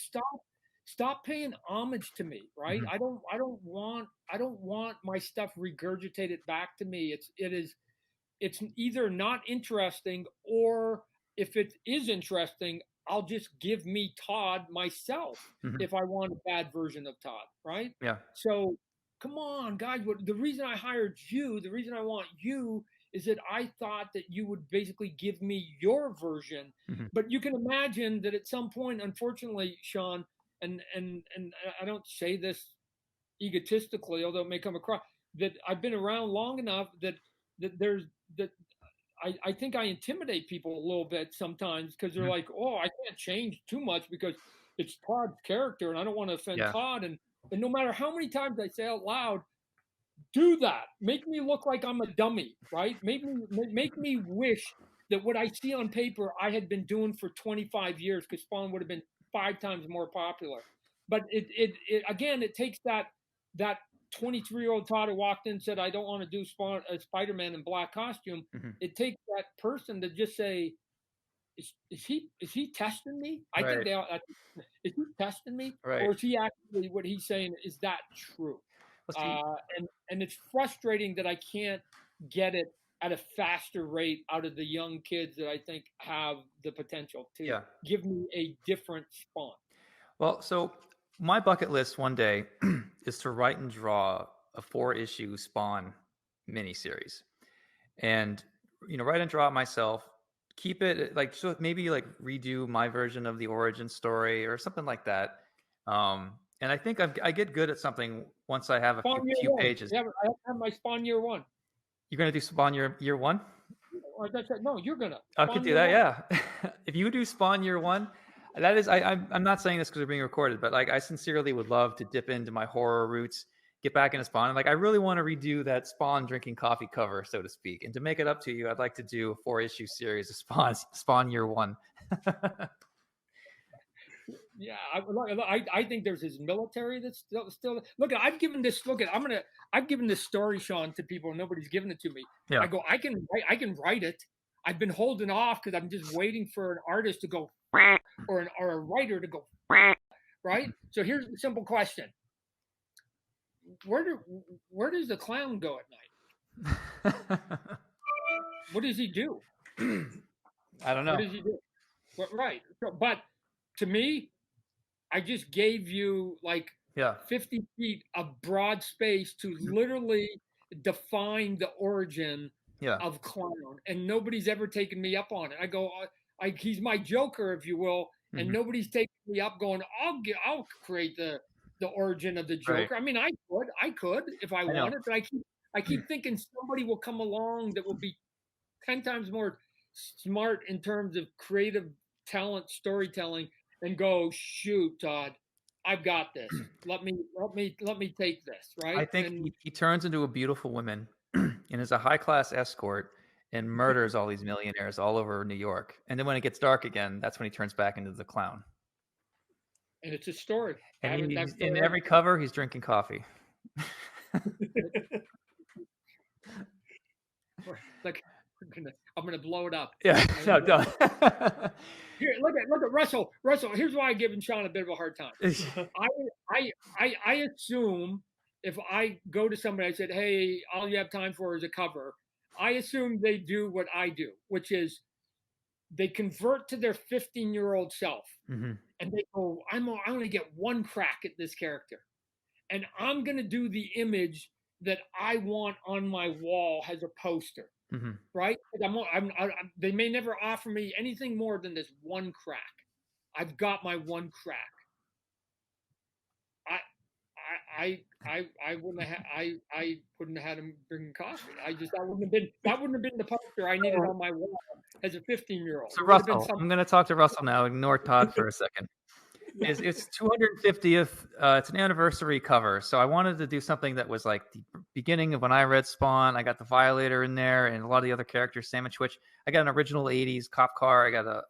stop paying homage to me, right? Mm-hmm. I don't want my stuff regurgitated back to me. It's either not interesting, or if it is interesting, I'll just give me Todd myself Mm-hmm. if I want a bad version of Todd, right? Yeah. So come on, guys. The reason I hired you, the reason I want you is that I thought that you would basically give me your version. Mm-hmm. But you can imagine that at some point, unfortunately, Sean, and I don't say this egotistically, although it may come across, that I've been around long enough that there's that I think I intimidate people a little bit sometimes because they're Mm-hmm. like, oh, I can't change too much because it's Todd's character and I don't want to offend Yeah. Todd. And no matter how many times I say out loud, do that. Make me look like I'm a dummy, right? Make me wish that what I see on paper I had been doing for 25 years because Spawn would have been 5 times more popular. But it again, it takes that 23-year-old Todd who walked in and said, I don't want to do Spider-Man in black costume. Mm-hmm. It takes that person to just say, is he testing me? I think Right. they are. Is he testing me, Right. or is he actually what he's saying? Is that true? Well, see, And it's frustrating that I can't get it at a faster rate out of the young kids that I think have the potential to yeah. give me a different Spawn. Well, so my bucket list one day is to write and draw a 4-issue Spawn miniseries, and write and draw it myself. Keep it like, so maybe like redo my version of the origin story or something like that. And I think I get good at something once I have a Spawn year few one. pages. Yeah, I have my Spawn year one. You're gonna do Spawn year one? Or that's it. No, you're gonna I could Spawn do year that, one. yeah. If you do Spawn year one, that is, I'm not saying this because we're being recorded, but like I sincerely would love to dip into my horror roots, get back into Spawn. Like I really want to redo that Spawn drinking coffee cover, so to speak. And to make it up to you, I'd like to do a 4-issue series of Spawn year one. Yeah, I think there's his military that's still. Look, I've given this. Look, I've given this story, Sean, to people, and nobody's given it to me. Yeah. I go, I can write it. I've been holding off because I'm just waiting for an artist to go, or a writer to go, right. So here's the simple question: where does the clown go at night? What does he do? I don't know. What does he do? Right. But to me, I just gave you like Yeah. 50 feet of broad space to literally define the origin Yeah. of clown, and nobody's ever taken me up on it. I go, he's my Joker, if you will, and Mhm. nobody's taken me up, going, I'll create the origin of the Right. Joker. I mean, I could if I I know. wanted, but I keep thinking somebody will come along that will be 10 times more smart in terms of creative talent, storytelling, and go, shoot, Todd, I've got this. Let me take this, I right? think And he turns into a beautiful woman and is a high class escort and murders all these millionaires all over New York. And then when it gets dark again, that's when he turns back into the clown. it's a story. And That he's in story every cover, he's drinking coffee. like gonna blow it up. Yeah, no, don't. Here, look at Russell. Russell, here's why I'm giving Sean a bit of a hard time. I assume if I go to somebody, I said, "Hey, all you have time for is a cover." I assume they do what I do, which is they convert to their 15-year-old self, Mm-hmm. and they go, I'm going to get one crack at this character, and I'm going to do the image that I want on my wall as a poster, Mm-hmm. right? They may never offer me anything more than this one crack. I've got my one crack. I wouldn't have I wouldn't have had him bring coffee. That wouldn't have been the poster I needed on my wall as a 15-year-old. So It would have been Russell, something. I'm going to talk to Russell now. Ignore Todd for a second. Yeah. It's 250th. It's an anniversary cover, so I wanted to do something that was like the beginning of when I read Spawn. I got the Violator in there, and a lot of the other characters. Sandwich Witch. I got an original '80s cop car. I got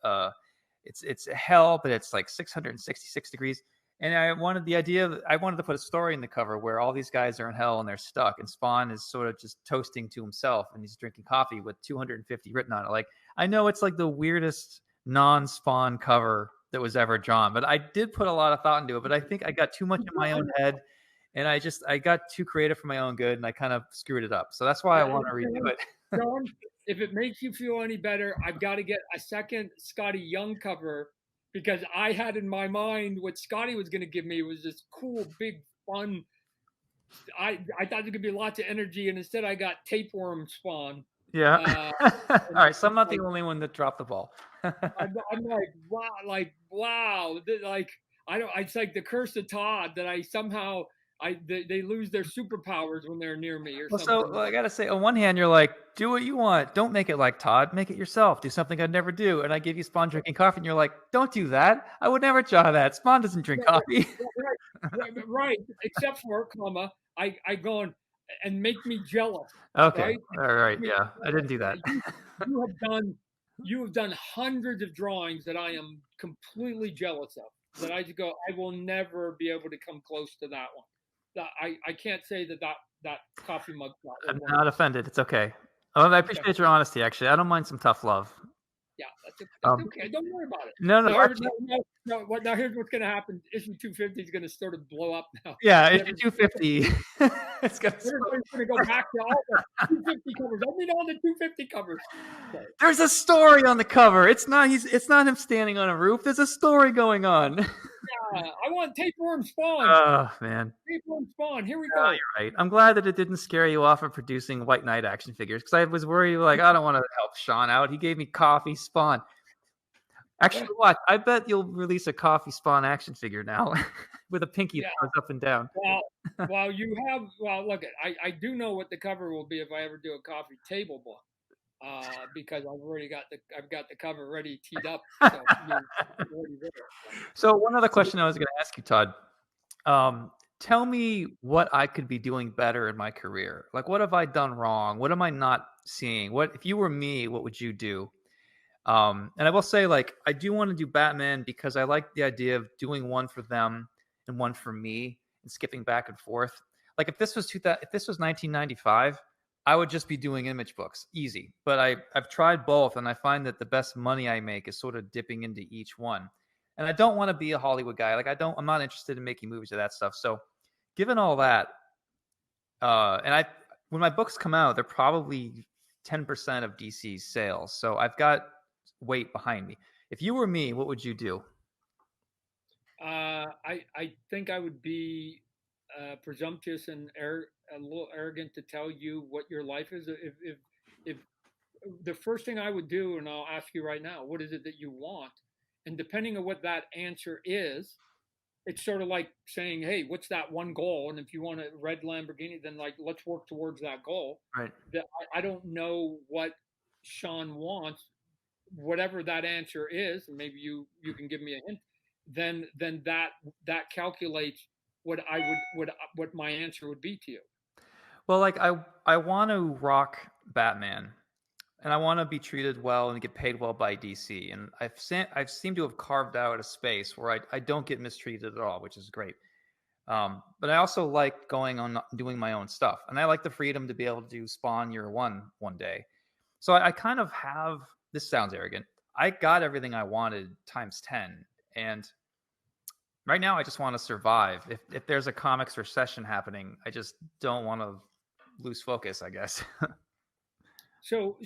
it's hell, but it's like 666 degrees. And I wanted to put a story in the cover where all these guys are in hell and they're stuck, and Spawn is sort of just toasting to himself, and he's drinking coffee with 250 written on it. Like, I know it's like the weirdest non-Spawn cover that was ever drawn, but I did put a lot of thought into it. But I think I got too much in my own head, and I got too creative for my own good, and I kind of screwed it up. So that's why I want to redo it. John, if it makes you feel any better, I've got to get a second Scotty Young cover, because I had in my mind what Scotty was going to give me was this cool, big, fun. I thought there could be lots of energy, and instead I got tapeworm Spawn. Yeah. All right. So I'm not the only one that dropped the ball. I'm like, wow. Like, I don't. It's like the curse of Todd that I somehow they lose their superpowers when they're near me or something. So I gotta say, on one hand, you're like, do what you want. Don't make it like Todd. Make it yourself. Do something I'd never do. And I give you Spawn drinking coffee, and you're like, don't do that. I would never draw that. Spawn doesn't drink coffee. Right. Except for, I go and make me jealous. Okay. Right? All right. Yeah, I didn't do that. You have done hundreds of drawings that I am completely jealous of. That I just go, I will never be able to come close to that one. I can't say that coffee mug. I'm not offended. It's okay. Oh, I appreciate your honesty. Actually, I don't mind some tough love. Yeah, that's okay. Don't worry about it. No. Now here's what's going to happen. Issue 250 is going to sort of blow up now. Yeah, issue 250. Everybody's going to go back to all the 250 covers. I need all the 250 covers. Okay. There's a story on the cover. It's not him standing on a roof. There's a story going on. Yeah, I want Tapeworm Spawn. Oh, man. Tapeworm Spawn. Here we go. You're right. I'm glad that it didn't scare you off of producing White Knight action figures, because I was worried, like, I don't want to help Sean out. He gave me coffee Spawn. Actually, watch. I bet you'll release a coffee Spawn action figure now with a pinky that goes up and down. Well, look, I do know what the cover will be if I ever do a coffee table book. Because I've got the cover ready teed up. So one other question I was going to ask you, Todd. Tell me what I could be doing better in my career. Like, what have I done wrong? What am I not seeing? What if you were me? What would you do? And I will say, like, I do want to do Batman because I like the idea of doing one for them and one for me and skipping back and forth. Like, if this was 1995. I would just be doing image books, easy. But I've tried both, and I find that the best money I make is sort of dipping into each one. And I don't want to be a Hollywood guy. Like, I'm not interested in making movies or that stuff. So, given all that, when my books come out, they're probably 10% of DC's sales. So I've got weight behind me. If you were me, what would you do? I think I would be presumptuous and a little arrogant to tell you what your life is. If the first thing I would do, and I'll ask you right now, what is it that you want? And depending on what that answer is, it's sort of like saying, hey, what's that one goal? And if you want a red Lamborghini, then like, let's work towards that goal. Right. I don't know what Sean wants, whatever that answer is, and maybe you can give me a hint, then that calculates what my answer would be to you. Well, like I want to rock Batman, and I want to be treated well and get paid well by DC. And I've seemed to have carved out a space where I don't get mistreated at all, which is great. But I also like going on doing my own stuff, and I like the freedom to be able to do Spawn Year One day. So I kind of have this sounds arrogant. I got everything I wanted times 10. And right now I just want to survive. If there's a comics recession happening, I just don't want to lose focus, I guess. So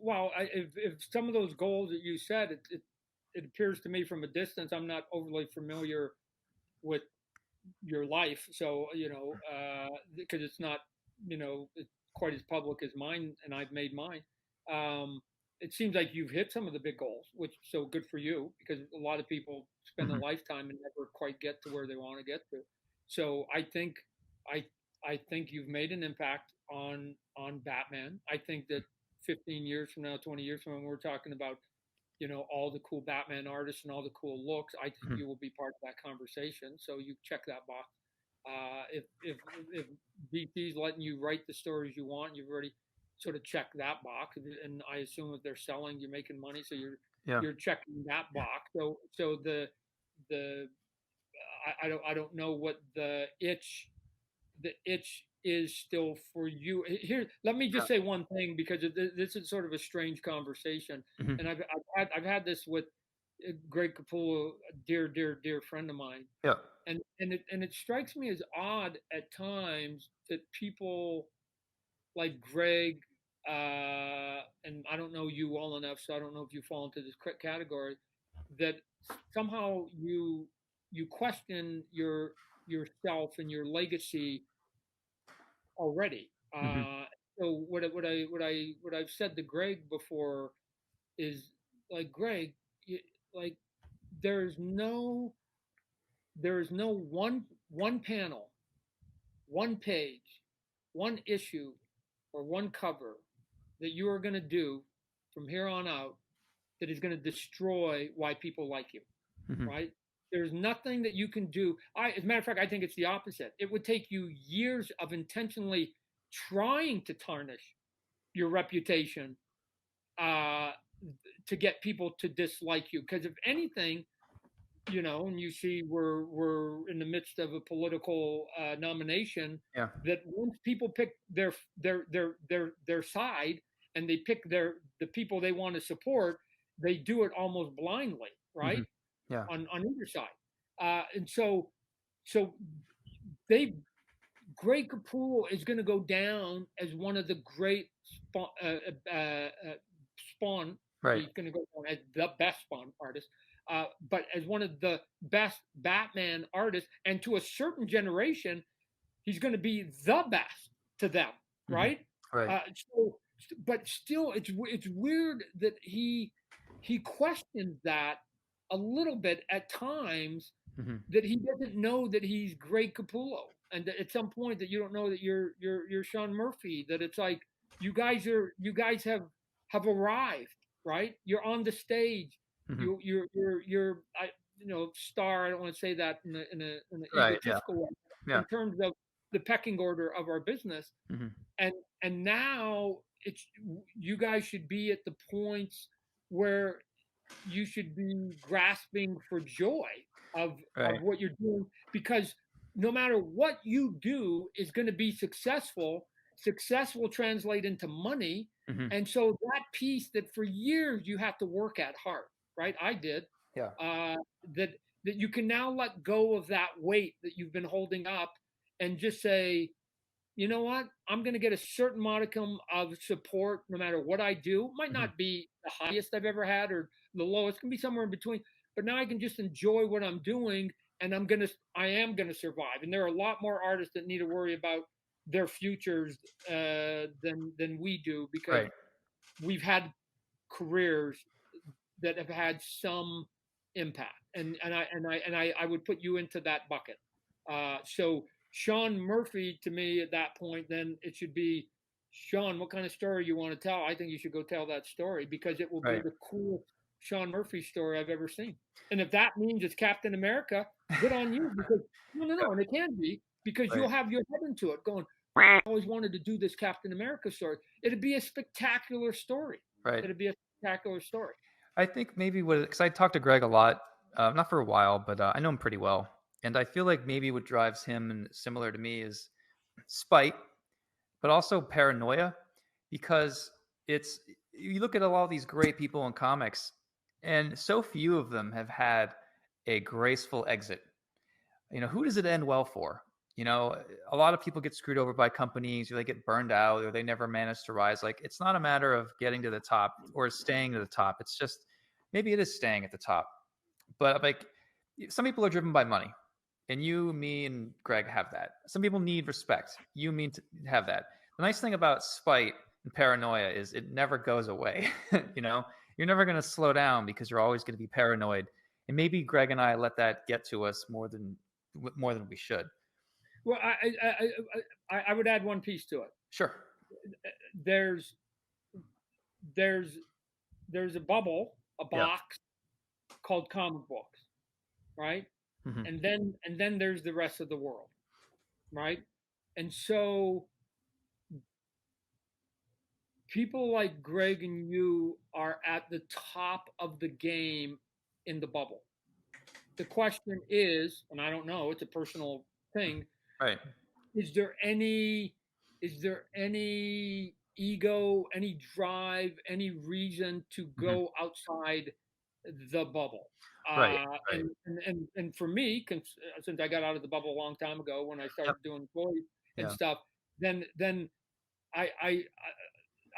well, if some of those goals that you said, it appears to me from a distance, I'm not overly familiar with your life, so because it's not it's quite as public as mine, and I've made mine. It seems like you've hit some of the big goals, which so good for you, because a lot of people spend a Mhm. lifetime and never quite get to where they want to get to. So I I think you've made an impact on Batman. I think that 15 years from now, 20 years from now, when we're talking about all the cool Batman artists and all the cool looks, I think Mhm. you will be part of that conversation. So you check that box. If DC's letting you write the stories you want, you've already sort of checked that box, and I assume if they're selling, you're making money, so Yeah. you're checking that box. So the I don't know what the itch is still for you. Here, let me Yeah. just say one thing, because this is sort of a strange conversation, Mhm. and I've had this with Greg Capullo, a dear friend of mine, Yeah. and it strikes me as odd at times that people like Greg, and I don't know you well enough, so I don't know if you fall into this category, that somehow you question yourself and your legacy already. Mhm. So what I've said to Greg before is, like, Greg, you, like, there's no one panel, one page, one issue, or one cover that you are going to do from here on out that is going to destroy why people like you, Mhm. right? There's nothing that you can do. As a matter of fact, I think it's the opposite. It would take you years of intentionally trying to tarnish your reputation, uh, to get people to dislike you. Because if anything, and you see we're in the midst of a political nomination, Yeah. that once people pick their side, and they pick the people they want to support, they do it almost blindly, Mhm. right? Yeah. On either side, and so they Greg Capullo is going to go down as one of the great Spawn. Right. He's going to go down as the best Spawn artist, but as one of the best Batman artists, and to a certain generation, he's going to be the best to them, Mhm. right? Right. But still, it's weird that he questions that a little bit at times, Mhm. that he doesn't know that he's Greg Capullo, and that at some point that you don't know that you're Sean Murphy. That it's like you guys have arrived, right? You're on the stage. Mhm. You're star. I don't want to say that in an Right. Yeah. egotistical way, Yeah. in terms of the pecking order of our business, Mhm. and now it's you guys should be at the points where you should be grasping for joy of Right. what you're doing, because no matter what you do is going to be successful. Success will translate into money, Mhm. and so that piece that for years you have to work at hard, right? I did, Yeah. uh, that that you can now let go of that weight that you've been holding up, and just say, you know what? I'm going to get a certain modicum of support no matter what I do. Might Mhm. not be the highest I've ever had or the lowest. It can be somewhere in between. But now I can just enjoy what I'm doing, and I am gonna survive. And there are a lot more artists that need to worry about their futures than we do, because Right. we've had careers that have had some impact, and I would put you into that bucket. So Sean Murphy, to me, at that point, then it should be, Sean, what kind of story you want to tell? I think you should go tell that story, because it will be Right. the coolest Sean Murphy story I've ever seen. And if that means it's Captain America, good on you, because Yeah. no, and it can be, because Right. you'll have your head into it going, I always wanted to do this Captain America story. It'd be a spectacular story. Right. It'd be a spectacular story. I think maybe what because I talked to Greg a lot, not for a while, but I know him pretty well, and I feel like maybe what drives him and similar to me is spite, but also paranoia, because it's you look at a lot of these great people in comics, and so few of them have had a graceful exit. Who does it end well for? A lot of people get screwed over by companies, or they get burned out, or they never manage to rise. Like, it's not a matter of getting to the top or staying to the top. It's just, maybe it is staying at the top. But like, some people are driven by money, and you, me, and Greg have that. Some people need respect. You mean to have that. The nice thing about spite and paranoia is it never goes away. You're never going to slow down because you're always going to be paranoid. And maybe Greg and I let that get to us more than we should. Well, I would add one piece to it. Sure. There's a bubble, a box called comic books, right? Mm-hmm. And then there's the rest of the world, right? And so people like Greg and you are at the top of the game in the bubble. The question is, and I don't know, it's a personal thing, right? Is there any ego, any drive, any reason to go outside the bubble? Right. And for me, since I got out of the bubble a long time ago when I started doing toys and stuff, then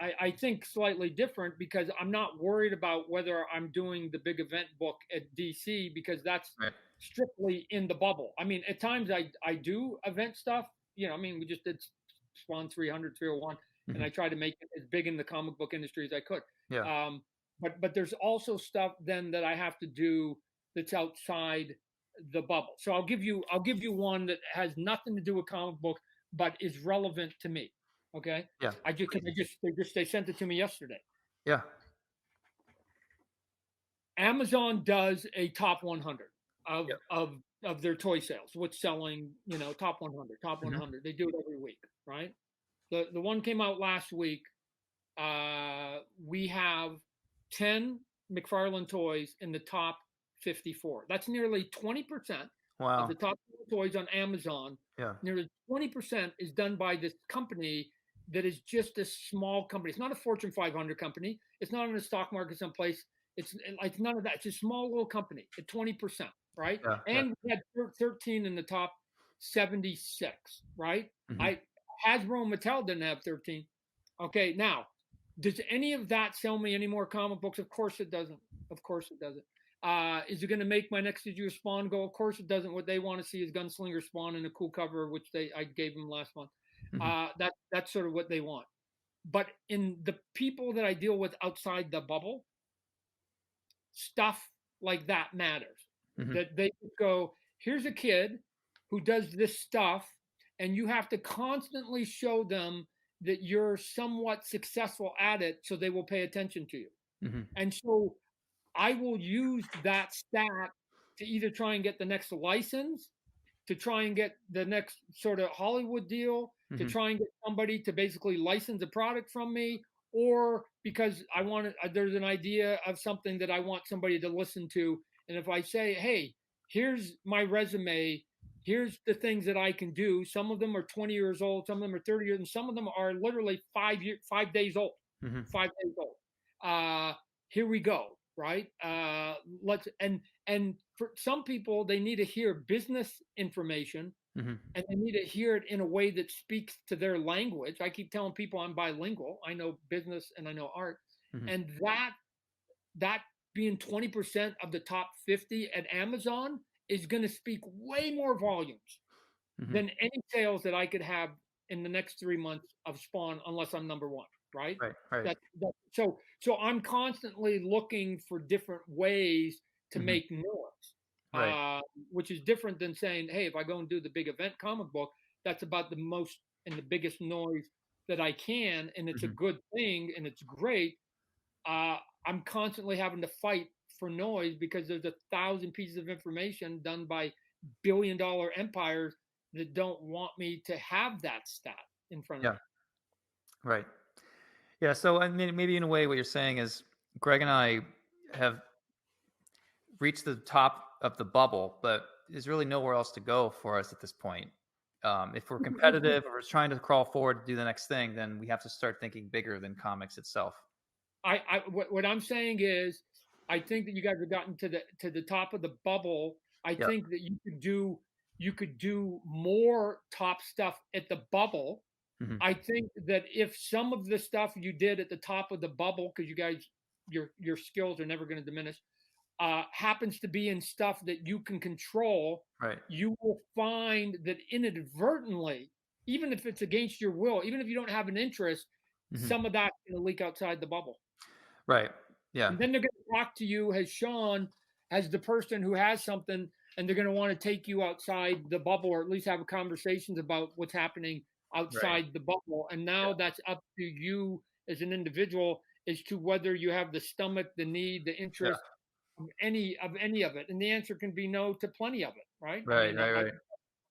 I think slightly different, because I'm not worried about whether I'm doing the big event book at DC, because that's strictly in the bubble. I mean, at times I do event stuff. I mean, we just did Spawn 300, 301, and I tried to make it as big in the comic book industry as I could. Yeah. But there's also stuff then that I have to do that's outside the bubble. So I'll give you one that has nothing to do with comic book, but is relevant to me. Okay. Yeah. They sent it to me yesterday. Yeah. Amazon does a top 100 of their toy sales. What's selling? Top 100, top 100. They do it every week, right? The one came out last week. We have 10 McFarlane Toys in the top 54. That's nearly 20%. Wow. Of the top toys on Amazon. Yeah. Nearly 20% is done by this company that is just a small company. It's not a Fortune 500 company. It's not in the stock market someplace. It's like none of that. It's a small little company at 20%, right? Yeah, and we had 13 in the top 76, right? Hasbro and Mattel didn't have 13. Okay, now, does any of that sell me any more comic books? Of course it doesn't. Of course it doesn't. Is it going to make my next issue of Spawn go? Of course it doesn't. What they want to see is Gunslinger Spawn in a cool cover, which I gave them last month. That's sort of what they want. But in the people that I deal with outside the bubble, stuff like that matters. That they go, here's a kid who does this stuff, and you have to constantly show them that you're somewhat successful at it, so they will pay attention to you. And so I will use that stat to either try and get the next license, to try and get the next sort of Hollywood deal, to try and get somebody to basically license a product from me, or because there's an idea of something that I want somebody to listen to. And if I say, hey, here's my resume, here's the things that I can do. Some of them are 20 years old, some of them are 30 years, and some of them are literally 5 days old. 5 days old. Here we go. Right. And for some people, they need to hear business information, and they need to hear it in a way that speaks to their language. I keep telling people I'm bilingual. I know business and I know art. And that being 20% of the top 50 at Amazon is going to speak way more volumes than any sales that I could have in the next 3 months of Spawn, unless I'm number one. Right. So I'm constantly looking for different ways to make noise, which is different than saying, hey, if I go and do the big event comic book, that's about the most and the biggest noise that I can, and it's a good thing and it's great. I'm constantly having to fight for noise because there's 1,000 pieces of information done by billion-dollar empires that don't want me to have that stat in front of me. Right. Yeah, so I mean, maybe in a way what you're saying is Greg and I have reached the top of the bubble, but there's really nowhere else to go for us at this point. If we're competitive or we're trying to crawl forward to do the next thing, then we have to start thinking bigger than comics itself. what I'm saying is, I think that you guys have gotten to the top of the bubble. I Yeah. think that you could do more top stuff at the bubble. Hmm. I think that if some of the stuff you did at the top of the bubble, because you guys, your skills are never going to diminish, happens to be in stuff that you can control, Right. you will find that inadvertently, even if it's against your will, even if you don't have an interest, Hmm. some of that's going to leak outside the bubble. Right. Yeah. And then they're going to talk to you as Sean, as the person who has something, and they're going to want to take you outside the bubble, or at least have conversations about what's happening Right. outside the bubble. And now Yeah. that's up to you as an individual as to whether you have the stomach, the need, the Yeah. interest of any of it. And the answer can be no to plenty of it, right? I Right. mean, Right. I'm Right.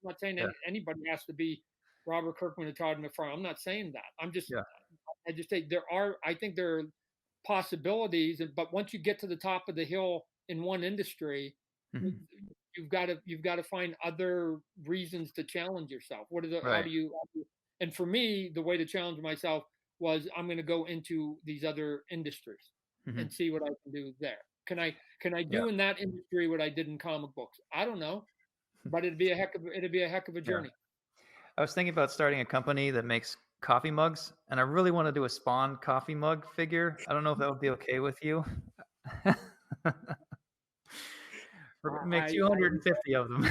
not saying Yeah. anybody has to be Robert Kirkman or Todd McFarlane. I'm not saying that. Yeah. I just say there are. I think there are possibilities, but once you get to the top of the hill in one industry, Hmm. you've got to find other reasons to challenge yourself. What is it? Right. And for me, the way to challenge myself was I'm going to go into these other industries Hmm. and see what I can do there. Can I Yeah. do in that industry what I did in comic books? I don't know, but it'd be a heck of a Yeah. journey. I was thinking about starting a company that makes coffee mugs, and I really want to do a Spawn coffee mug figure. I don't know if that would be okay with you. Make I 250 of them.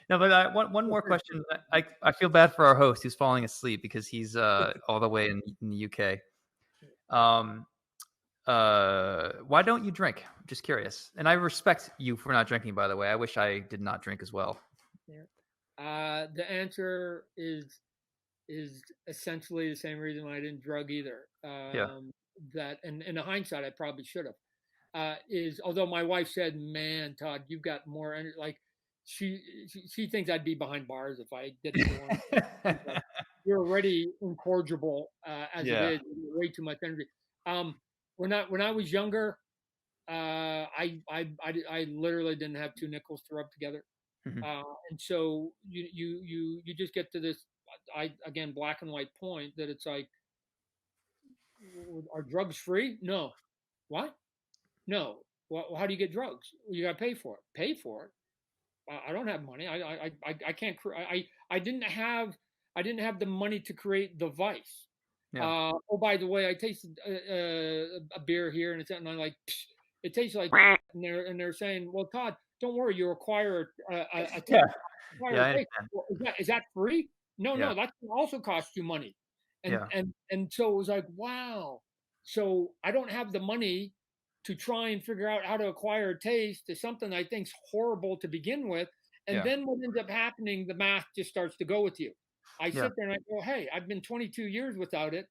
No, but one more question. I feel bad for our host who's falling asleep because he's all the way in the UK. Um, why don't you drink? I'm just curious. And I respect you for not drinking, by the way. I wish I did not drink as well. the answer is essentially the same reason why I didn't drug either. Yeah. That, and in hindsight, I probably should have. Is although my wife said, "Man, Todd, you've got more energy." Like she thinks I'd be behind bars if I didn't go on. Like, you're already incorrigible as it Yeah. is. Way too much energy. Um, when I was younger, I literally didn't have two nickels to rub together. Mhm. And so you just get to this, I again, black and white point that it's like, are drugs free? No. What? No. Well, how do you get drugs? You got to pay for it. Pay for it. I don't have money. I can't. I didn't have the money to create the vice. Yeah. Oh, by the way, I tasted a beer here, and I'm like, "Psh, it tastes like," and they're saying, "Well, Todd, don't worry, you require a Yeah. taste, Yeah. require I a taste." understand. Well, is that free? No, Yeah. no, that can also cost you money. Yeah. And so it was like, wow. So I don't have the money to try and figure out how to acquire a taste to something I think's horrible to begin with. And Yeah. then what ends up happening, the math just starts to go with you. I Yeah. sit there and I go, hey, I've been 22 years without it.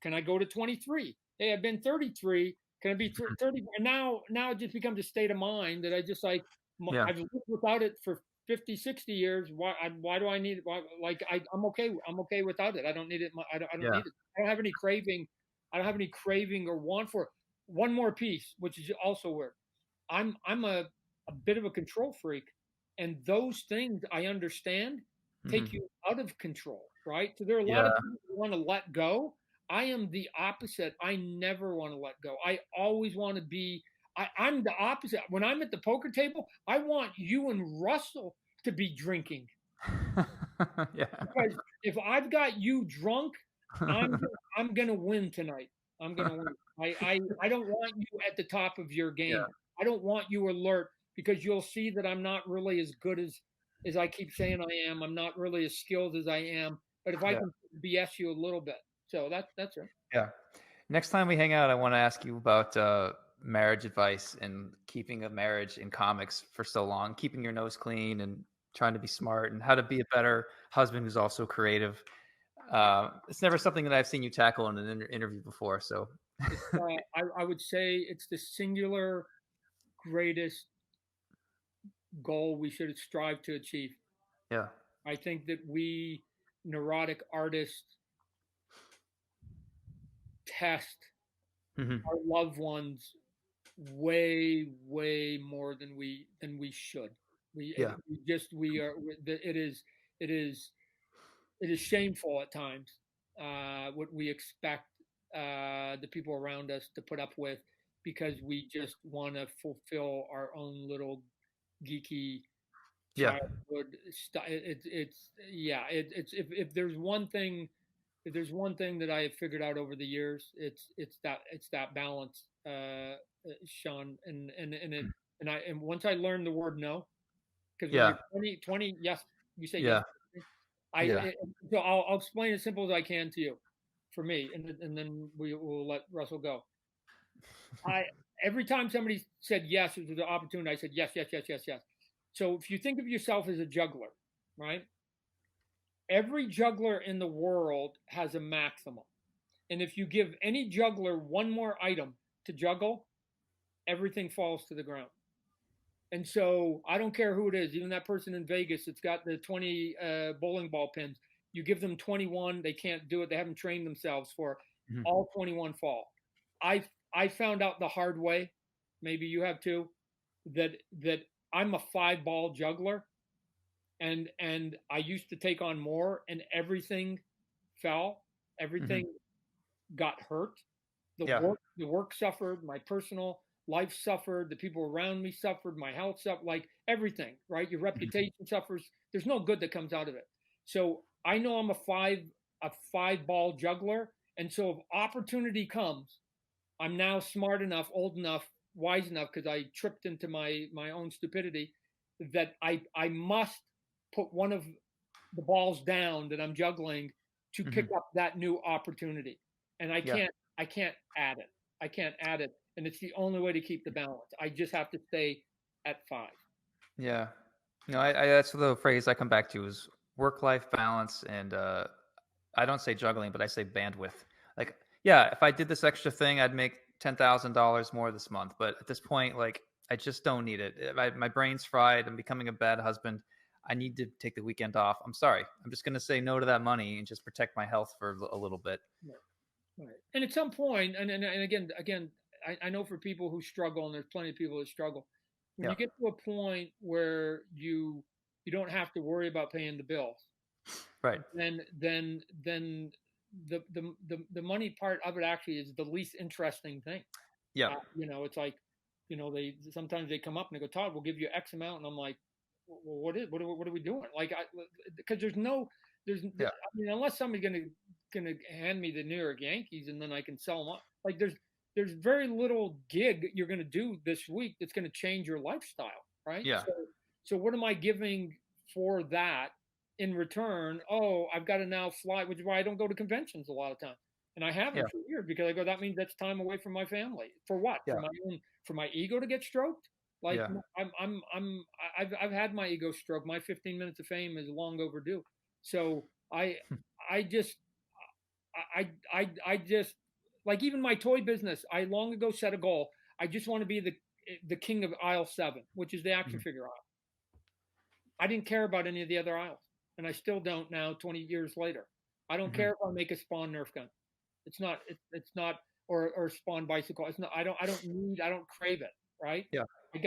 Can I go to 23? Hey, I've been 33. Can I be Mhm. 30? And now it just becomes a state of mind that I just like, Yeah. I've lived without it for 50, 60 years. Why do I need it? Like I'm okay. I'm okay without it. I don't need it. I don't Yeah. need it. I don't have any craving. I don't have any craving or want for it. One more piece, which is also weird. I'm a bit of a control freak, and those things I understand take Mhm. you out of control, right? So there are a lot of Yeah. people who want to let go. I am the opposite. I never want to let go. I always want to be. I'm the opposite. When I'm at the poker table, I want you and Russell to be drinking, Yeah. because if I've got you drunk, I'm gonna win tonight. I'm gonna win. I don't want you at the top of your Yeah. game. I don't want you alert, because you'll see that I'm not really as good as I keep saying I am. I'm not really as skilled as I am. But if I Yeah. can BS you a little bit, so that's it. Yeah. Next time we hang out, I want to ask you about marriage advice and keeping a marriage in comics for so long, keeping your nose clean and trying to be smart, and how to be a better husband who's also creative. It's never something that I've seen you tackle in an interview before. So, It's I would say it's the singular greatest goal we should strive to achieve. yeah. I think that we neurotic artists test Hmm. our loved ones way more than we should. Yeah. We just we are it is it is shameful at times what we expect the people around us to put up with because we just want to fulfill our own little geeky Yeah. childhood stuff. It's yeah. It's if there's one thing, if there's one thing that I have figured out over the years, it's that balance, Sean, and once I learned the word no, because when Yeah. you're 20, yes, you say yes. Yeah. I Yeah. so I'll explain as simple as I can to you, for me, and then we will let Russell go. I Every time somebody said yes to the opportunity, I said yes, yes, yes, yes, yes. So if you think of yourself as a juggler, right? Every juggler in the world has a maximum. And if you give any juggler one more item to juggle, everything falls to the ground. And so I don't care who it is, even that person in Vegas that's got the 20 bowling ball pins. You give them 21, they can't do it. They haven't trained themselves for Mhm. all 21 fall. I I found out the hard way, maybe you have too, that I'm a 5 ball juggler, and I used to take on more, and everything fell, Mhm. everything got hurt. Yeah. The work suffered, my personal life suffered, the people around me suffered, my health suffered, like everything, right? Your Mhm. reputation suffers. There's no good that comes out of it. So I know I'm a 5 ball juggler, and so if opportunity comes, I'm now smart enough, old enough, wise enough, because I tripped into my own stupidity, that I must put one of the balls down that I'm juggling to pick Mhm. up that new opportunity. And Yeah. I can't add it. I can't add it. And it's the only way to keep the balance. I just have to stay at 5. Yeah. No, I that's the phrase I come back to is work-life balance, and I don't say juggling, but I say bandwidth. Like, yeah, if I did this extra thing, I'd make $10,000 more this month. But at this point, like, I just don't need it. My brain's fried. I'm becoming a bad husband. I need to take the weekend off. I'm sorry. I'm just going to say no to that money and just protect my health for a little bit. Right. Right. And at some point, and again, I know for people who struggle, and there's plenty of people that struggle, when Yeah. you get to a point where you don't have to worry about paying the bills, Right. then the money part of it actually is the least interesting thing. Yeah. It's like, they sometimes they come up and they go, Todd, we'll give you X amount, and I'm like, well, what are we doing? Like, because Yeah. I mean, unless somebody's gonna hand me the New York Yankees and then I can sell them up. Like, there's very little gig you're gonna do this week that's gonna change your lifestyle, right? Yeah. So what am I giving for that in return? Oh, I've got to now fly, which is why I don't go to conventions a lot of times. And I Yeah. haven't for years because I go, that means that's time away from my family. For what? Yeah. For my ego to get stroked? Like, Yeah. I've had my ego stroke. My 15 minutes of fame is long overdue. So I just, I just, like, even my toy business, I long ago set a goal. I just want to be the king of aisle 7, which is the action Mhm. figure aisle. I didn't care about any of the other aisles, and I still don't now, 20 years later. I don't Mhm. care if I make a Spawn Nerf gun. It's not, or Spawn bicycle. It's not. I don't crave it. Right. Yeah.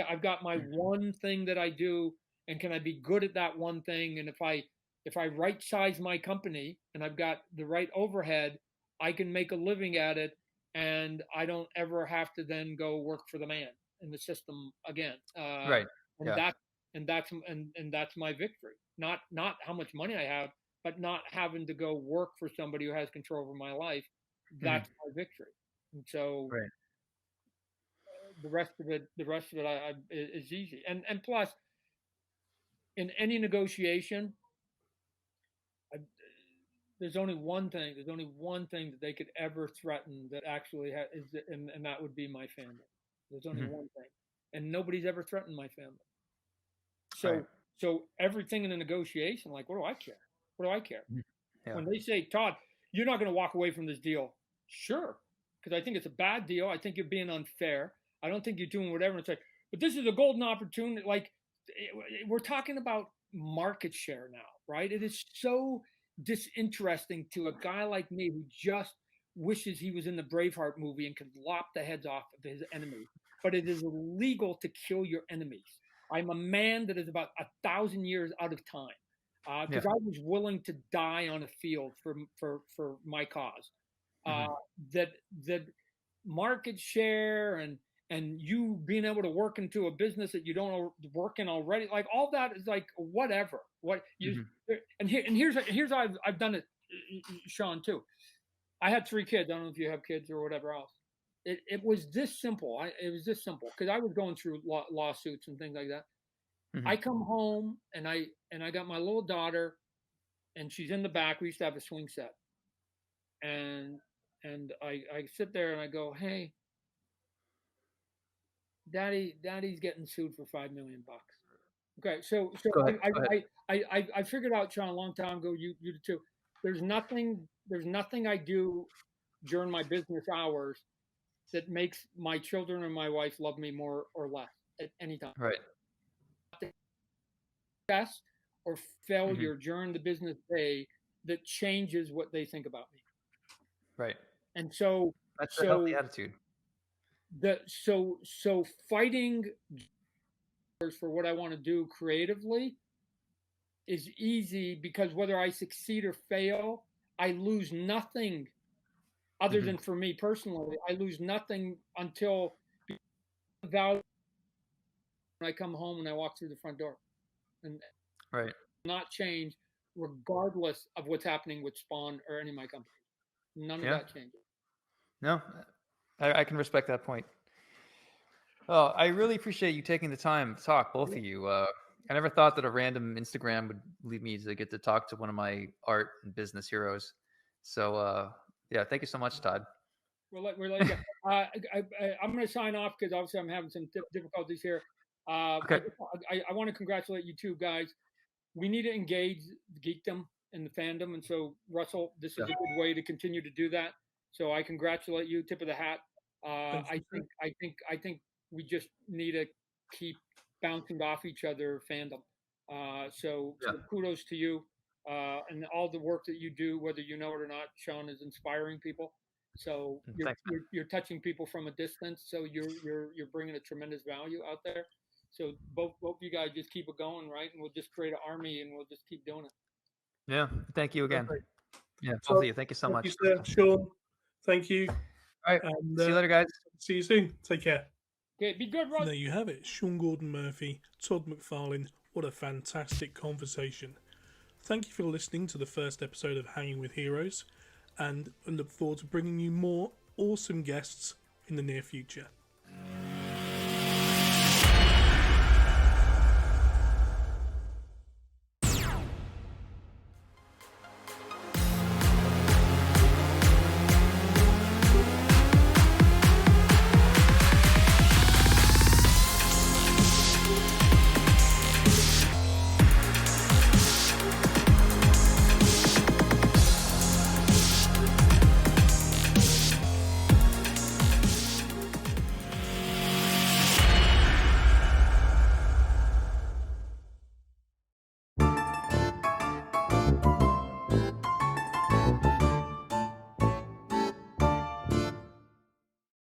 I've got my one thing that I do, and can I be good at that one thing? And if I right size my company and I've got the right overhead, I can make a living at it, and I don't ever have to then go work for the man in the system again. Right. And Yeah. that and that's my victory. Not how much money I have, but not having to go work for somebody who has control over my life. Mhm. That's my victory. And so Right. the rest of it, is easy. And plus, in any negotiation, I, there's only one thing. There's only one thing that they could ever threaten that actually and that would be my family. There's only Mhm. one thing, and nobody's ever threatened my family. Right. So everything in a negotiation, like, what do I care? What do I care? Mhm. Yeah. When they say, Todd, you're not going to walk away from this deal. Sure, because I think it's a bad deal. I think you're being unfair. I don't think you're doing whatever. It's like, but this is a golden opportunity. Like, we're talking about market share now, right? It is so disinteresting to a guy like me who just wishes he was in the Braveheart movie and could lop the heads off of his enemies. But it is illegal to kill your enemies. I'm a man that is about 1,000 years out of time, Yeah. because I was willing to die on a field for my cause. uh, that market share and you being able to work into a business that you don't work in already, like all that is like whatever. What you and here's how I've done it, Sean, too. I had 3 kids. I don't know if you have kids or whatever else. It was this simple. It was this simple because I was going through lawsuits and things like that. I come home and I got my little daughter, and she's in the back. We used to have a swing set, and I sit there and I go, hey, daddy's getting sued for $5 million. Okay, so Go ahead. Go ahead. I figured out, Sean, a long time ago. You too. There's nothing I do during my business hours that makes my children and my wife love me more or less at any time. Right. Success or failure during the business day that changes what they think about me. Right. And so That's a healthy attitude. So fighting for what I want to do creatively is easy because whether I succeed or fail, I lose nothing other than for me personally. I lose nothing until the value when I come home and I walk through the front door. And right. Not change regardless of what's happening with Spawn or any of my companies. None of that changes. No, I can respect that point. Oh, I really appreciate you taking the time to talk, both of you. I never thought that a random Instagram would lead me to get to talk to one of my art and business heroes. So, yeah, thank you so much, Todd. I'm going to sign off because obviously I'm having some difficulties here. Okay. I want to congratulate you two guys. We need to engage geekdom in the fandom, and so Russell, this is a good way to continue to do that. So I congratulate you. Tip of the hat. I think we just need to keep bouncing off each other fandom. So kudos to you and all the work that you do, whether you know it or not. Sean is inspiring people. So you're touching people from a distance. So you're bringing a tremendous value out there. So both of you guys just keep it going, right? And we'll just create an army, and we'll just keep doing it. Yeah, thank you again. Perfect. Yeah, both of you. Thank you so much. You, Sean. Thank you. All right. And, see you later, guys. See you soon. Take care. Okay, be good, Rob. There you have it. Sean Gordon Murphy, Todd McFarlane. What a fantastic conversation. Thank you for listening to the first episode of Hanging with Heroes, and I look forward to bringing you more awesome guests in the near future.